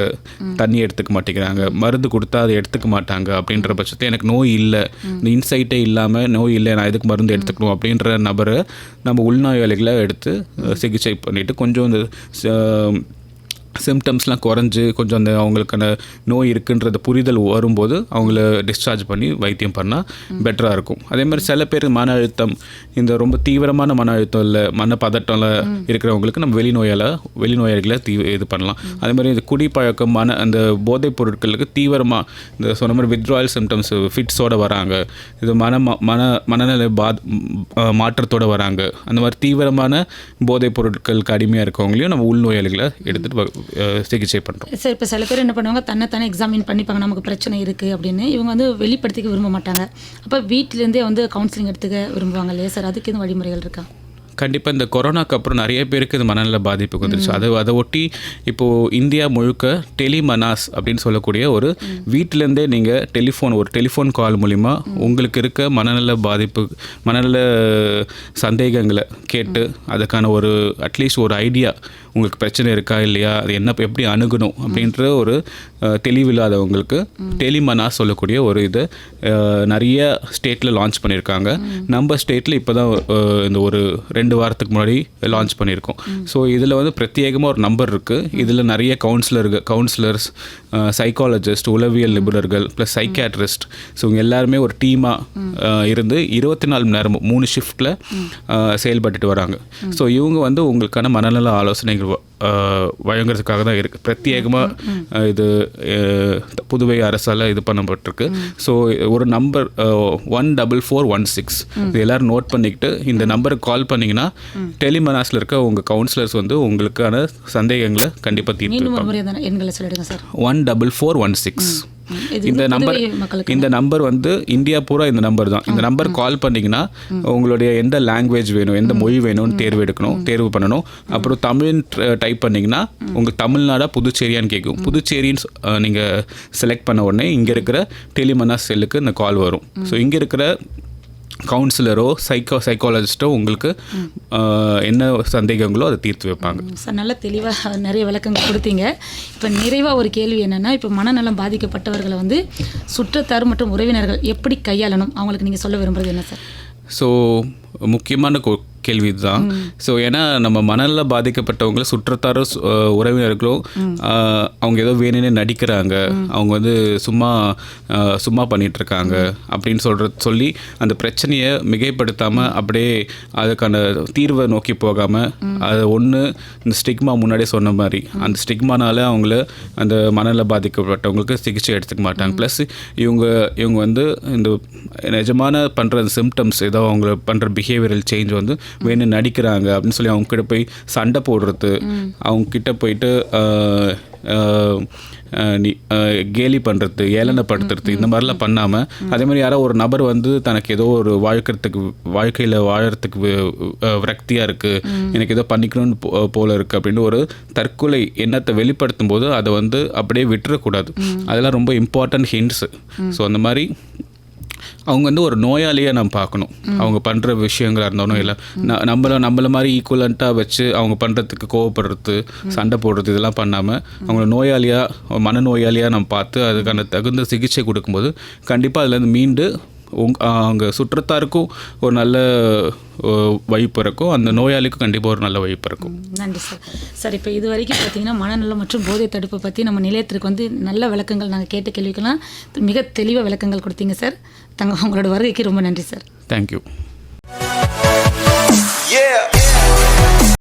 தண்ணி எடுத்துக்க மாட்டேங்கிறாங்க, மருந்து கொடுத்தா அதை எடுத்துக்க மாட்டாங்க அப்படின்ற பட்சத்தை எனக்கு நோய் இல்லை, இந்த இன்சைட்டே இல்லாமல் நோய் இல்லை, நான் எதுக்கு மருந்து எடுத்துக்கணும் அப்படின்ற நபரை நம்ம உள்நோயாளிகளை எடுத்து சிகிச்சை பண்ணிவிட்டு கொஞ்சம் இந்த சிம்டம்ஸ்லாம் குறைஞ்சி கொஞ்சம் அந்த அவங்களுக்கான நோய் இருக்குன்றத புரிதல் வரும்போது அவங்கள டிஸ்சார்ஜ் பண்ணி வைத்தியம் பண்ணால் பெட்டராக இருக்கும். அதே மாதிரி சில பேர் மன அழுத்தம், இந்த ரொம்ப தீவிரமான மன அழுத்தம் இல்லை மன பதட்டம்ல இருக்கிறவங்களுக்கு நம்ம வெளிநோயாளிகளை இது பண்ணலாம். அதே மாதிரி இந்த குடிப்பழக்கம் அந்த போதைப் பொருட்களுக்கு தீவிரமாக இந்த சொன்ன மாதிரி வித்ட்ராயல் சிம்டம்ஸ் ஃபிட்ஸோடு வராங்க, இது மனநிலை மாற்றத்தோடு வராங்க, அந்த மாதிரி தீவிரமான போதைப் பொருட்களுக்கு அடிமையாக இருக்கவங்களையும் நம்ம உள்நோயாளிகளை எடுத்துகிட்டு சிகிச்சை பண்ணுறோம். சார் இப்போ சில பேர் என்ன பண்ணுவாங்க, தன்னைத்தானே எக்ஸாமின் பண்ணிப்பாங்க, நமக்கு பிரச்சனை இருக்குது அப்படின்னு. இவங்க வந்து வெளிப்படுத்திக்க விரும்ப மாட்டாங்க. அப்போ வீட்டிலேருந்தே வந்து கவுன்சிலிங் எடுத்துக்க விரும்புவாங்க இல்லையா சார்? அதுக்கு எதுவும் வழிமுறைகள் இருக்கா? கண்டிப்பாக இந்த கொரோனாக்கு அப்புறம் நிறைய பேருக்கு இது மனநல பாதிப்பு வந்துருச்சு. அதை ஒட்டி இப்போது இந்தியா முழுக்க டெலிமனாஸ் அப்படின்னு சொல்லக்கூடிய ஒரு வீட்டிலேருந்தே நீங்கள் ஒரு டெலிஃபோன் கால் மூலிமா உங்களுக்கு இருக்க மனநல சந்தேகங்களை கேட்டு அதுக்கான ஒரு அட்லீஸ்ட் ஒரு ஐடியா, உங்களுக்கு பிரச்சனை இருக்கா இல்லையா, அது எப்படி அணுகணும் அப்படின்ற ஒரு தெளிவில்லாதவங்களுக்கு டெலிமனாஸ் சொல்லக்கூடிய ஒரு இது நிறைய ஸ்டேட்டில் லான்ச் பண்ணியிருக்காங்க. நம்ம ஸ்டேட்டில் இப்போ தான் இந்த ஒரு 2 வாரத்துக்கு முன்னாடி லான்ச் பண்ணியிருக்கோம். ஸோ இதில் வந்து பிரத்யேகமாக ஒரு நம்பர் இருக்குது. இதில் நிறைய கவுன்சிலர்ஸ், சைக்காலஜிஸ்ட், உளவியல் நிபுணர்கள் ப்ளஸ் சைக்கியாட்ரிஸ்ட், ஸோ இவங்க எல்லாருமே ஒரு டீமாக இருந்து 24 மணி நேரமும் 3 ஷிஃப்ட்டில் செயல்பட்டுட்டு வராங்க. ஸோ இவங்க வந்து உங்களுக்கான மனநல ஆலோசனைகள் வழங்குறதுக்காக தான் இருக்குது. பிரத்யேகமாக இது புதுவை அரசால் இது பண்ணப்பட்டிருக்கு. ஸோ ஒரு நம்பர் 14416 இது எல்லோரும் நோட் பண்ணிக்கிட்டு இந்த நம்பருக்கு கால் பண்ணிங்கன்னா டெலிமனாஸில் இருக்க உங்கள் கவுன்சிலர்ஸ் வந்து உங்களுக்கான சந்தேகங்களை கண்டிப்பாக தீர்த்து 14416. இந்த நம்பர் வந்து இந்தியா பூரா இந்த நம்பர் தான். இந்த நம்பர் கால் பண்ணிங்கன்னா உங்களுடைய எந்த லாங்குவேஜ் வேணும், எந்த மொழி வேணும்னு தேர்வு பண்ணணும். அப்புறம் தமிழ் டைப் பண்ணிங்கன்னா உங்கள் தமிழ்நாடா புதுச்சேரியான்னு கேட்கும். புதுச்சேரின்னு நீங்கள் செலக்ட் பண்ண உடனே இங்கே இருக்கிற டெலிமனாஸ் செல்லுக்கு இந்த கால் வரும். ஸோ இங்கே இருக்கிற கவுன்சிலரோ சைக்காலஜிஸ்ட்டோ உங்களுக்கு என்ன சந்தேகங்களோ அதை தீர்த்து வைப்பாங்க. சார் நல்ல தெளிவாக நிறைய விளக்கங்கள் கொடுத்தீங்க. இப்போ நிறைவாக ஒரு கேள்வி என்னென்னா, இப்போ மனநலம் பாதிக்கப்பட்டவர்களை வந்து சுற்றத்தார் மற்றும் உறவினர்கள் எப்படி கையாளணும், அவங்களுக்கு நீங்கள் சொல்ல விரும்புகிறது என்ன சார்? ஸோ முக்கியமான கேள்வி இதுதான். ஸோ ஏன்னா நம்ம மனநல பாதிக்கப்பட்டவங்களை சுற்றத்தாரோ உறவினர்களோ அவங்க ஏதோ வேணும்னே நடிக்கிறாங்க, அவங்க வந்து சும்மா பண்ணிகிட்ருக்காங்க அப்படின்னு சொல்லி அந்த பிரச்சனையை மிகைப்படுத்தாமல் அப்படியே அதுக்கான தீர்வை நோக்கி போகாமல் அதை இந்த ஸ்டிக்மா முன்னாடியே சொன்ன மாதிரி அந்த ஸ்டிக்மானால அவங்கள அந்த மனநல பாதிக்கப்பட்டவங்களுக்கு சிகிச்சை எடுத்துக்க மாட்டாங்க. ப்ளஸ் இவங்க வந்து இந்த நிஜமான பண்ணுற சிம்டம்ஸ் ஏதோ அவங்க பண்ணுற பிஹேவியரல் சேஞ்ச் வந்து வேணும் நடிக்கிறாங்க அப்படின்னு சொல்லி அவங்க கிட்ட போய் சண்டை போடுறது, அவங்க கிட்ட போயிட்டு கேலி பண்ணுறது, ஏளனப்படுத்துறது, இந்த மாதிரிலாம் பண்ணாமல் அதே மாதிரி யாரோ ஒரு நபர் வந்து தனக்கு ஏதோ ஒரு வாழ்க்கையில் வாழறதுக்கு விரக்தியாக இருக்குது, எனக்கு ஏதோ பண்ணிக்கணும்னு போல இருக்குது அப்படின்னு ஒரு தற்கொலை எண்ணத்தை வெளிப்படுத்தும் போது அதை வந்து அப்படியே விட்டுறக்கூடாது. அதெல்லாம் ரொம்ப இம்பார்ட்டன்ட் ஹிண்ட்ஸு. ஸோ அந்த மாதிரி அவங்க வந்து ஒரு நோயாளியாக நம்ம பார்க்கணும். அவங்க பண்ணுற விஷயங்களாக இருந்தாலும் இல்லை நம்மள மாதிரி ஈக்குவலண்ட்டாக வச்சு அவங்க பண்ணுறதுக்கு கோவப்படுறது, சண்டை போடுறது இதெல்லாம் பண்ணாமல் அவங்கள மனநோயாளியாக நம்ம பார்த்து அதுக்கான தகுந்த சிகிச்சை கொடுக்கும்போது கண்டிப்பாக அதுலேருந்து மீண்டு அவங்க சுற்றத்தாருக்கும் ஒரு நல்ல வாய்ப்பு இருக்கும், அந்த நோயாளிக்கும் கண்டிப்பாக ஒரு நல்ல வாய்ப்பு இருக்கும். நன்றி சார். சார் இப்போ இது வரைக்கும் பார்த்தீங்கன்னா மனநலம் மற்றும் போதை தடுப்பை பற்றி நம்ம நிலையத்திற்கு வந்து நல்ல விளக்கங்கள் நாங்கள் கேட்ட கேள்விக்கெல்லாம் மிக தெளிவாக விளக்கங்கள் கொடுத்தீங்க சார். உங்களோட வருகைக்கு ரொம்ப நன்றி சார். தேங்க்யூ. Yeah.